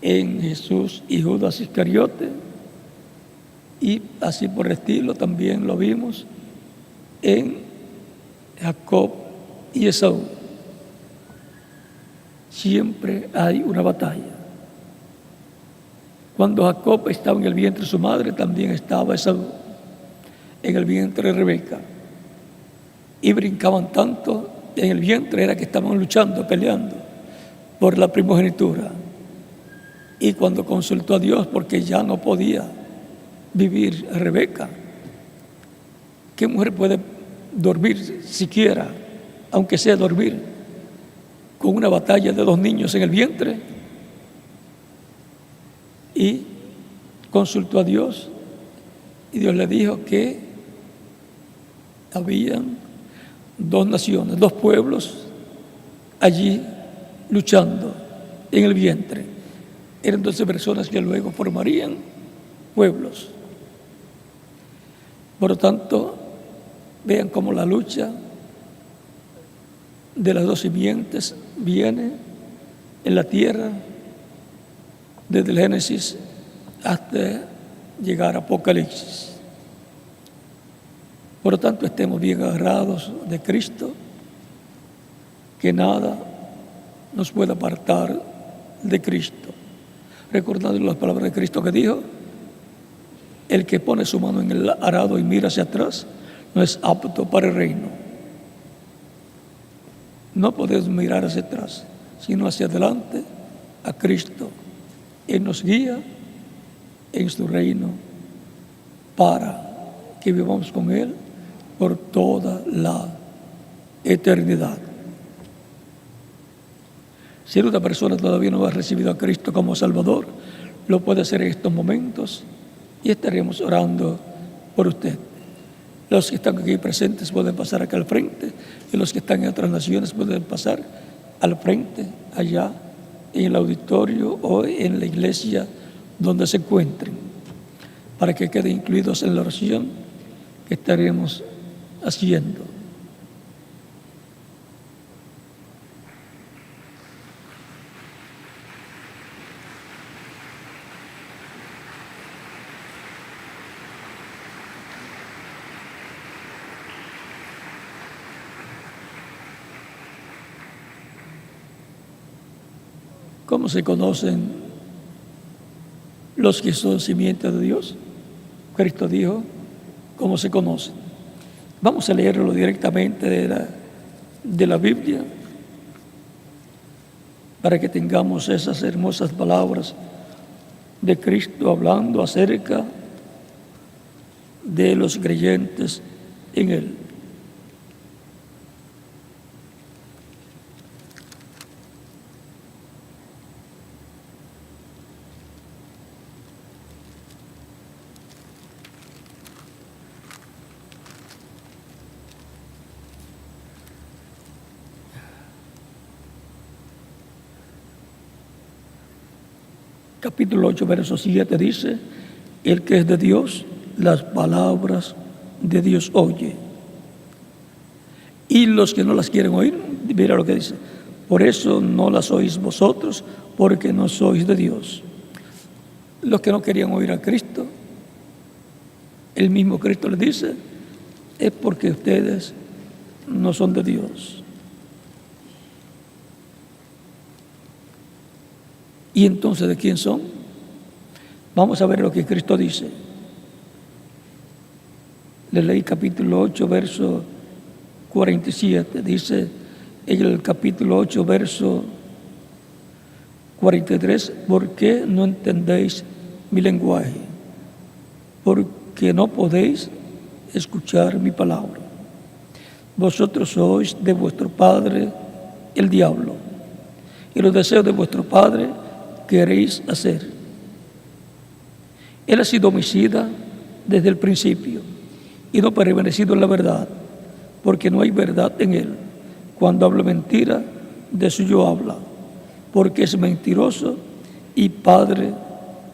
en Jesús y Judas Iscariote, y así por el estilo también lo vimos en Jacob y Esaú. Siempre hay una batalla. Cuando Jacob estaba en el vientre de su madre, también estaba Esaú en el vientre de Rebeca, y brincaban tanto en el vientre era que estaban luchando, peleando por la primogenitura. Y cuando consultó a Dios, porque ya no podía vivir Rebeca, ¿qué mujer puede dormir siquiera, aunque sea dormir, con una batalla de 2 niños en el vientre? Y consultó a Dios, y Dios le dijo que habían 2 naciones, 2 pueblos allí luchando en el vientre. Eran 12 personas que luego formarían pueblos. Por lo tanto, vean cómo la lucha de las 2 simientes viene en la tierra desde el Génesis hasta llegar a Apocalipsis. Por lo tanto, estemos bien agarrados de Cristo, que nada nos puede apartar de Cristo. Recordando las palabras de Cristo que dijo: el que pone su mano en el arado y mira hacia atrás no es apto para el reino. No podemos mirar hacia atrás, sino hacia adelante a Cristo. Él nos guía en su reino para que vivamos con Él por toda la eternidad. Si una persona todavía no ha recibido a Cristo como Salvador, lo puede hacer en estos momentos y estaremos orando por usted. Los que están aquí presentes pueden pasar acá al frente, y los que están en otras naciones pueden pasar al frente, allá en el auditorio o en la iglesia donde se encuentren, para que queden incluidos en la oración que estaremos haciendo. ¿Cómo se conocen los que son simientes de Dios? Cristo dijo, ¿cómo se conocen? Vamos a leerlo directamente de la Biblia para que tengamos esas hermosas palabras de Cristo hablando acerca de los creyentes en Él. Capítulo 8, verso 7 dice: el que es de Dios, las palabras de Dios oye. Y los que no las quieren oír, mira lo que dice: por eso no las oís vosotros, porque no sois de Dios. Los que no querían oír a Cristo, el mismo Cristo les dice, es porque ustedes no son de Dios. ¿Y entonces de quién son? Vamos a ver lo que Cristo dice. Le leí capítulo 8, verso 47. Dice en el capítulo 8, verso 43, ¿por qué no entendéis mi lenguaje? Porque no podéis escuchar mi palabra. Vosotros sois de vuestro padre el diablo, y los deseos de vuestro padre queréis hacer. Él ha sido homicida desde el principio y no ha permanecido en la verdad, porque no hay verdad en él. Cuando habla mentira, de suyo habla, porque es mentiroso y padre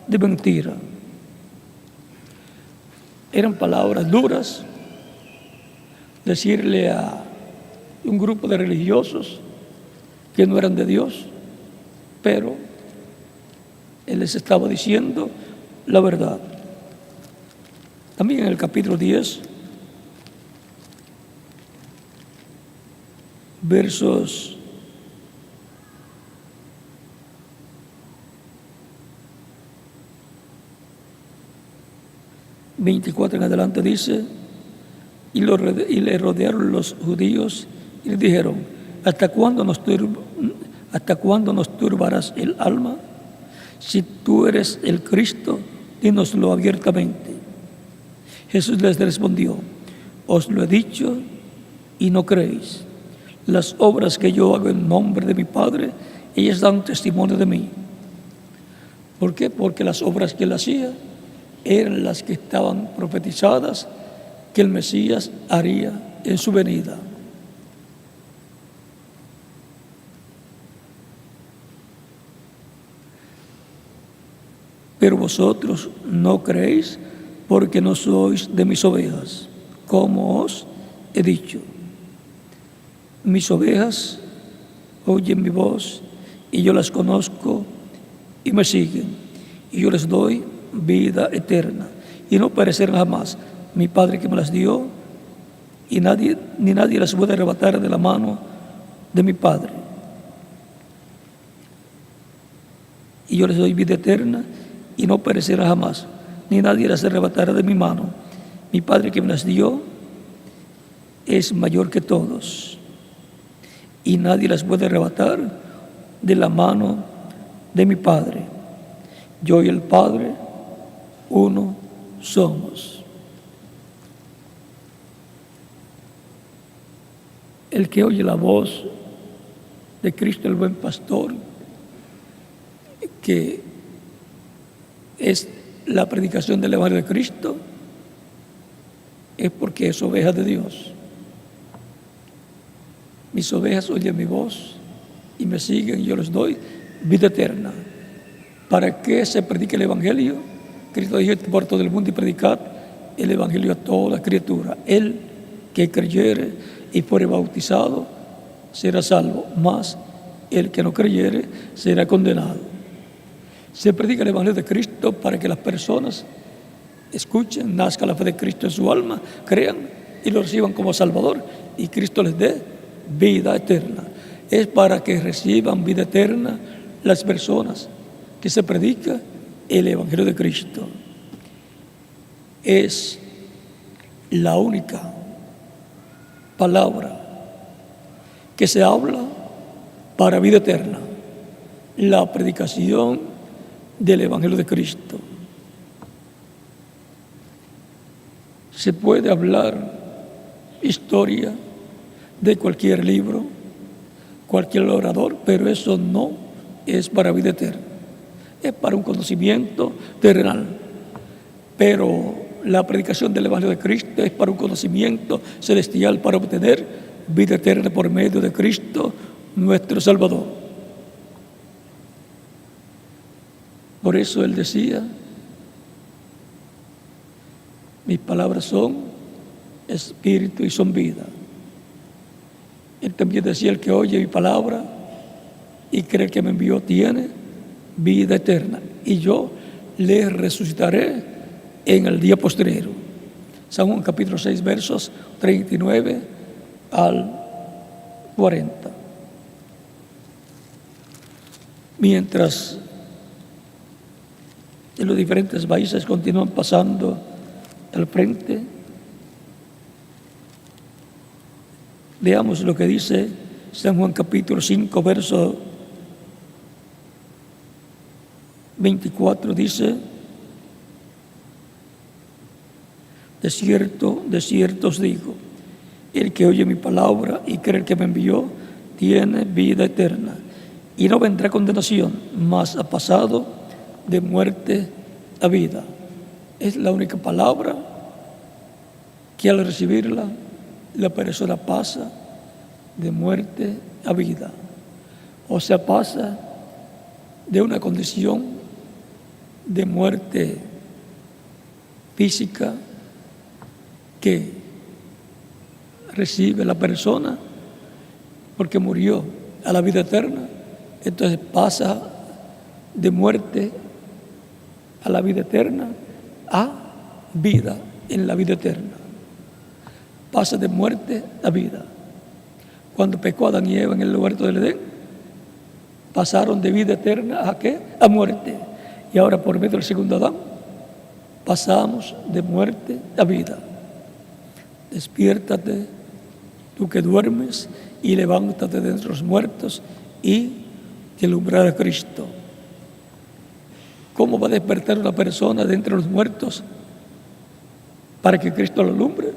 de mentira. Eran palabras duras decirle a un grupo de religiosos que no eran de Dios, pero Él les estaba diciendo la verdad. También en el capítulo 10, versos 24 en adelante dice: y le rodearon los judíos Y le dijeron: ¿hasta cuándo nos turbarás el alma? Si tú eres el Cristo, dínoslo abiertamente. Jesús les respondió: os lo he dicho y no creéis. Las obras que yo hago en nombre de mi Padre, ellas dan testimonio de mí. ¿Por qué? Porque las obras que él hacía eran las que estaban profetizadas que el Mesías haría en su venida. Pero vosotros no creéis porque no sois de mis ovejas, como os he dicho. Mis ovejas oyen mi voz y yo las conozco y me siguen, y yo les doy vida eterna y no perecerán jamás. Mi Padre que me las dio, y ni nadie las puede arrebatar de la mano de mi Padre. Y yo les doy vida eterna y no perecerán jamás, ni nadie las arrebatará de mi mano. Mi Padre que me las dio es mayor que todos, y nadie las puede arrebatar de la mano de mi Padre. Yo y el Padre, uno somos. El que oye la voz de Cristo el buen pastor, que es la predicación del Evangelio de Cristo, es porque es oveja de Dios. Mis ovejas oyen mi voz y me siguen, y yo les doy vida eterna. ¿Para qué se predica el Evangelio? Cristo dijo: por todo el mundo y predicad el Evangelio a toda criatura. El que creyere y fuere bautizado será salvo, mas el que no creyere será condenado. Se predica el Evangelio de Cristo para que las personas escuchen, nazca la fe de Cristo en su alma, crean y lo reciban como Salvador, y Cristo les dé vida eterna. Es para que reciban vida eterna las personas que se predica el Evangelio de Cristo. Es la única palabra que se habla para vida eterna, la predicación del Evangelio de Cristo. Se puede hablar historia de cualquier libro, cualquier orador, pero eso no es para vida eterna, es para un conocimiento terrenal. Pero la predicación del Evangelio de Cristo es para un conocimiento celestial, para obtener vida eterna por medio de Cristo, nuestro Salvador. Por eso él decía: mis palabras son espíritu y son vida. Él también decía: el que oye mi palabra y cree que me envió tiene vida eterna, y yo le resucitaré en el día postrero. San Juan capítulo 6, versos 39 al 40. Mientras en los diferentes países continúan pasando al frente, veamos lo que dice San Juan capítulo 5, verso 24, dice: de cierto os digo, el que oye mi palabra y cree que me envió, tiene vida eterna, y no vendrá condenación, mas ha pasado de muerte a vida. Es la única palabra que al recibirla la persona pasa de muerte a vida. O sea, pasa de una condición de muerte física que recibe la persona porque murió, a la vida eterna. Entonces pasa de muerte a la vida eterna a vida en la vida eterna. Pasa de muerte a vida. Cuando pecó Adán y Eva en el huerto del Edén, pasaron de vida eterna ¿a qué? A muerte. Y ahora por medio del segundo Adán pasamos de muerte a vida. Despiértate, tú que duermes, y levántate de entre los muertos y te alumbrará Cristo. ¿Cómo va a despertar una persona de entre los muertos para que Cristo lo alumbre?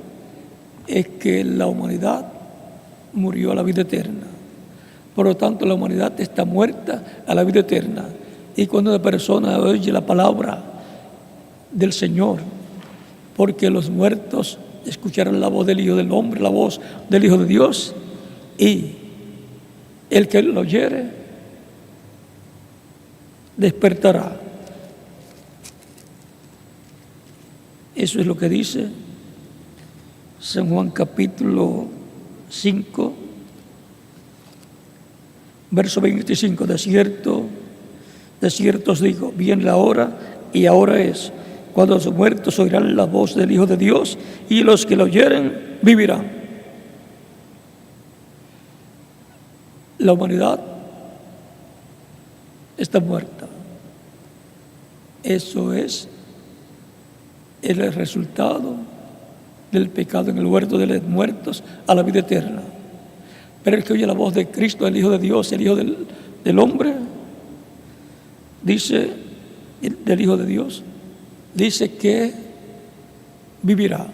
Es que la humanidad murió a la vida eterna. Por lo tanto, la humanidad está muerta a la vida eterna. Y cuando una persona oye la palabra del Señor, porque los muertos escucharán la voz del Hijo del Hombre, la voz del Hijo de Dios, y el que lo oyere despertará. Eso es lo que dice San Juan capítulo 5, verso 25. De cierto os digo, viene la hora, y ahora es, cuando los muertos oirán la voz del Hijo de Dios, y los que lo oyeren vivirán. La humanidad está muerta. Eso es el resultado del pecado en el huerto de los muertos a la vida eterna. Pero el que oye la voz de Cristo, el Hijo de Dios, el Hijo del hombre, dice, del Hijo de Dios, dice que vivirá.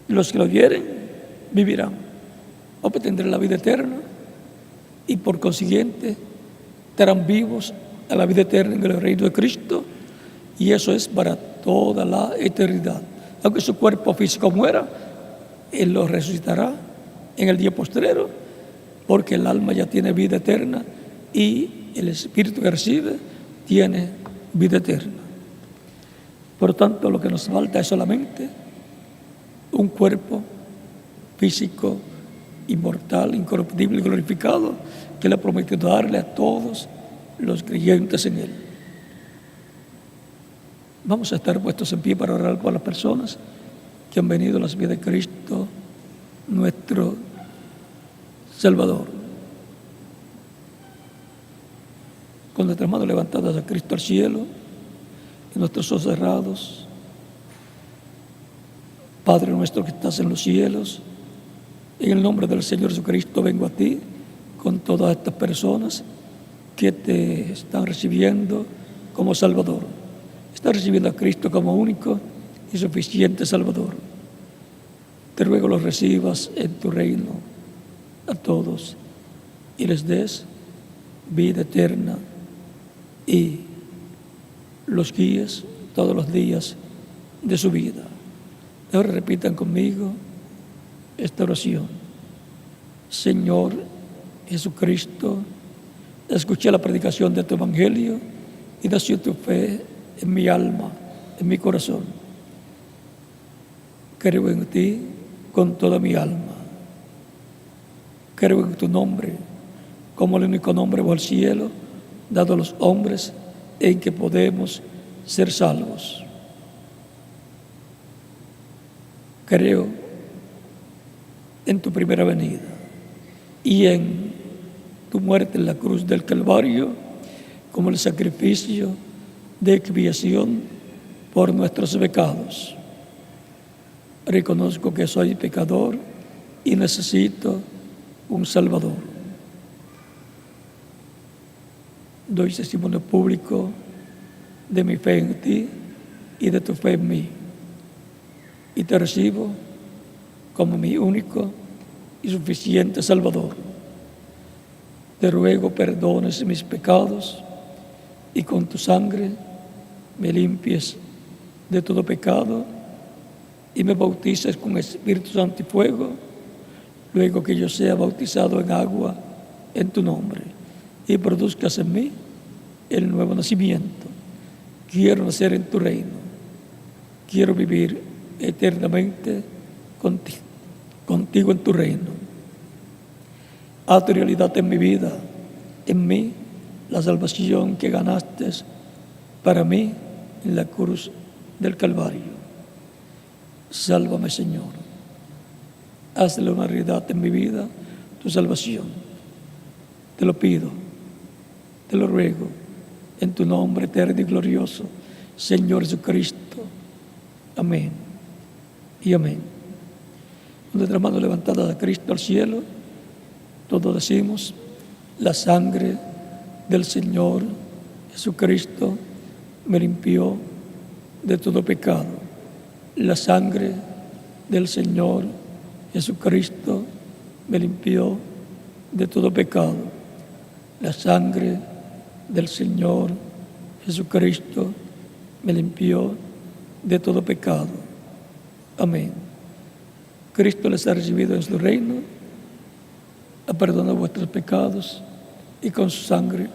Los que lo oyeren vivirán, obtendrán la vida eterna, y por consiguiente estarán vivos a la vida eterna en el reino de Cristo, y eso es para toda la eternidad. Aunque su cuerpo físico muera, Él lo resucitará en el día postrero, porque el alma ya tiene vida eterna y el espíritu que recibe tiene vida eterna. Por tanto, lo que nos falta es solamente un cuerpo físico, inmortal, incorruptible y glorificado, que Él ha prometido darle a todos los creyentes en Él. Vamos a estar puestos en pie para orar por las personas que han venido a las vidas de Cristo, nuestro Salvador. Con nuestras manos levantadas a Cristo al cielo y nuestros ojos cerrados. Padre nuestro que estás en los cielos, en el nombre del Señor Jesucristo vengo a ti con todas estas personas que te están recibiendo como Salvador. Están recibiendo a Cristo como único y suficiente Salvador. Te ruego los recibas en tu reino a todos y les des vida eterna y los guíes todos los días de su vida. Ahora repitan conmigo esta oración. Señor Jesucristo, escuché la predicación de tu evangelio y nació tu fe en mi alma, en mi corazón. Creo en ti con toda mi alma. Creo en tu nombre como el único nombre bajo el cielo dado a los hombres en que podemos ser salvos. Creo en tu primera venida y en tu muerte en la cruz del Calvario como el sacrificio de expiación por nuestros pecados. Reconozco que soy pecador y necesito un Salvador. Doy testimonio público de mi fe en ti y de tu fe en mí. Y te recibo como mi único y suficiente Salvador. Te ruego perdones mis pecados y con tu sangre me limpies de todo pecado y me bautices con Espíritu Santo y fuego, luego que yo sea bautizado en agua en tu nombre y produzcas en mí el nuevo nacimiento. Quiero nacer en tu reino, quiero vivir eternamente contigo en tu reino. Haz tu realidad en mi vida, en mí, la salvación que ganaste para mí en la cruz del Calvario. Sálvame, Señor. Hazle una realidad en mi vida, tu salvación. Te lo pido, te lo ruego, en tu nombre eterno y glorioso, Señor Jesucristo. Amén y amén. Con nuestras manos levantadas a Cristo al cielo, todos decimos: la sangre del Señor Jesucristo me limpió de todo pecado. La sangre del Señor Jesucristo me limpió de todo pecado. La sangre del Señor Jesucristo me limpió de todo pecado. Amén. Cristo les ha recibido en su reino, ha perdonado vuestros pecados y con su sangre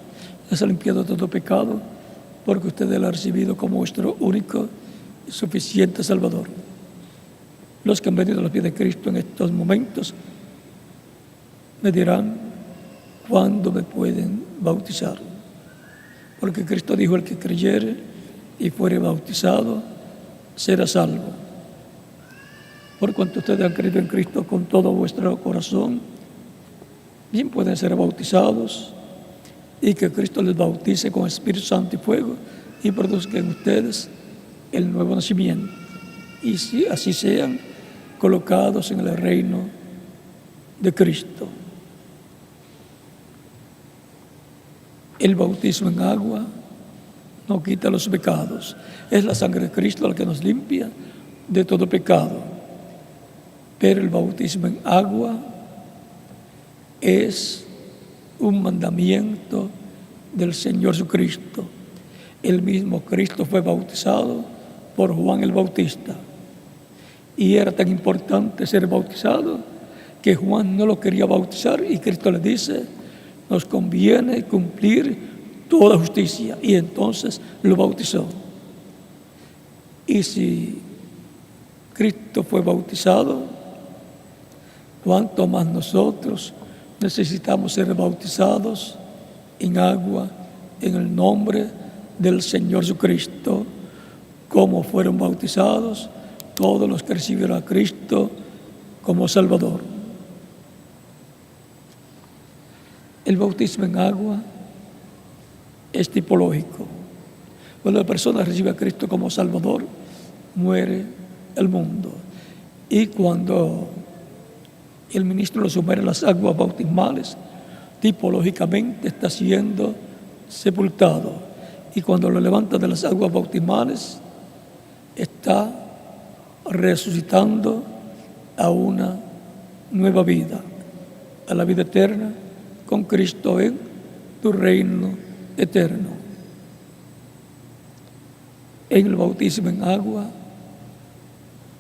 les ha limpiado de todo pecado, porque ustedes lo han recibido como vuestro único y suficiente Salvador. Los que han venido a los pies de Cristo en estos momentos me dirán: ¿cuándo me pueden bautizar? Porque Cristo dijo: el que creyere y fuere bautizado será salvo. Por cuanto ustedes han creído en Cristo con todo vuestro corazón, bien pueden ser bautizados, y que Cristo les bautice con Espíritu Santo y fuego y produzca en ustedes el nuevo nacimiento, y si así sean colocados en el reino de Cristo. El bautismo en agua no quita los pecados. Es la sangre de Cristo la que nos limpia de todo pecado. Pero el bautismo en agua es un mandamiento del Señor Jesucristo. El mismo Cristo fue bautizado por Juan el Bautista. Y era tan importante ser bautizado que Juan no lo quería bautizar, y Cristo le dice: nos conviene cumplir toda justicia. Y entonces lo bautizó. Y si Cristo fue bautizado, ¿cuánto más nosotros necesitamos ser bautizados en agua en el nombre del Señor Jesucristo, como fueron bautizados todos los que recibieron a Cristo como Salvador? El bautismo en agua es tipológico. Cuando la persona recibe a Cristo como Salvador, muere el mundo. Y cuando el ministro lo sumerge en las aguas bautismales, tipológicamente está siendo sepultado. Y cuando lo levanta de las aguas bautismales, está resucitando a una nueva vida, a la vida eterna con Cristo en tu reino eterno. En el bautismo en agua,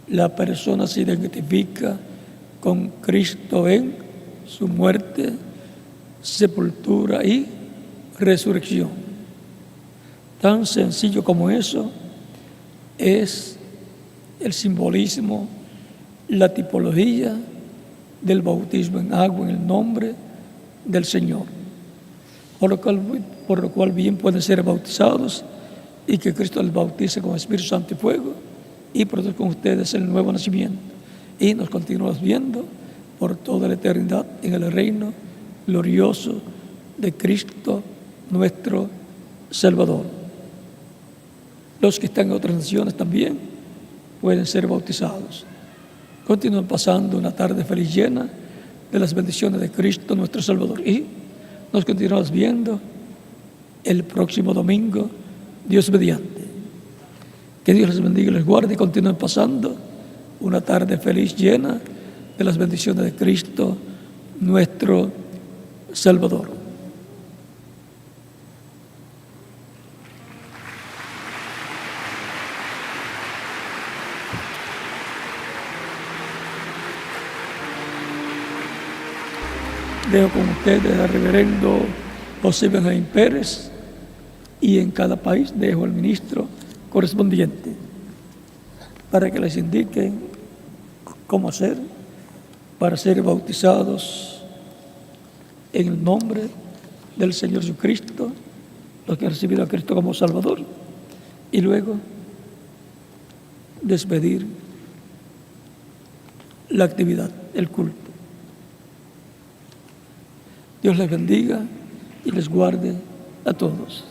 la persona se identifica con Cristo en su muerte, sepultura y resurrección. Tan sencillo como eso es el simbolismo, la tipología del bautismo en agua en el nombre del Señor. Por lo cual bien pueden ser bautizados, y que Cristo les bautice con Espíritu Santo y fuego y produzca con ustedes el nuevo nacimiento. Y nos continuamos viendo por toda la eternidad en el reino glorioso de Cristo nuestro Salvador. Los que están en otras naciones también pueden ser bautizados. Continúan pasando una tarde feliz, llena de las bendiciones de Cristo nuestro Salvador. Y nos continuamos viendo el próximo domingo, Dios mediante. Que Dios les bendiga y les guarde, y continúen pasando una tarde feliz, llena de las bendiciones de Cristo nuestro Salvador. Dejo con ustedes al reverendo José Benjamín Pérez, y en cada país dejo al ministro correspondiente para que les indiquen cómo hacer para ser bautizados en el nombre del Señor Jesucristo, los que han recibido a Cristo como Salvador, y luego despedir la actividad, el culto. Dios les bendiga y les guarde a todos.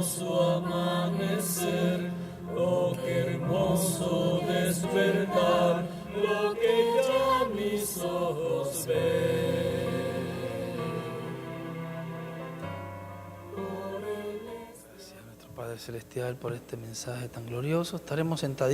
hermoso amanecer, oh qué hermoso despertar, lo que ya mis ojos ven. Gracias a nuestro Padre Celestial por este mensaje tan glorioso. Estaremos sentaditos.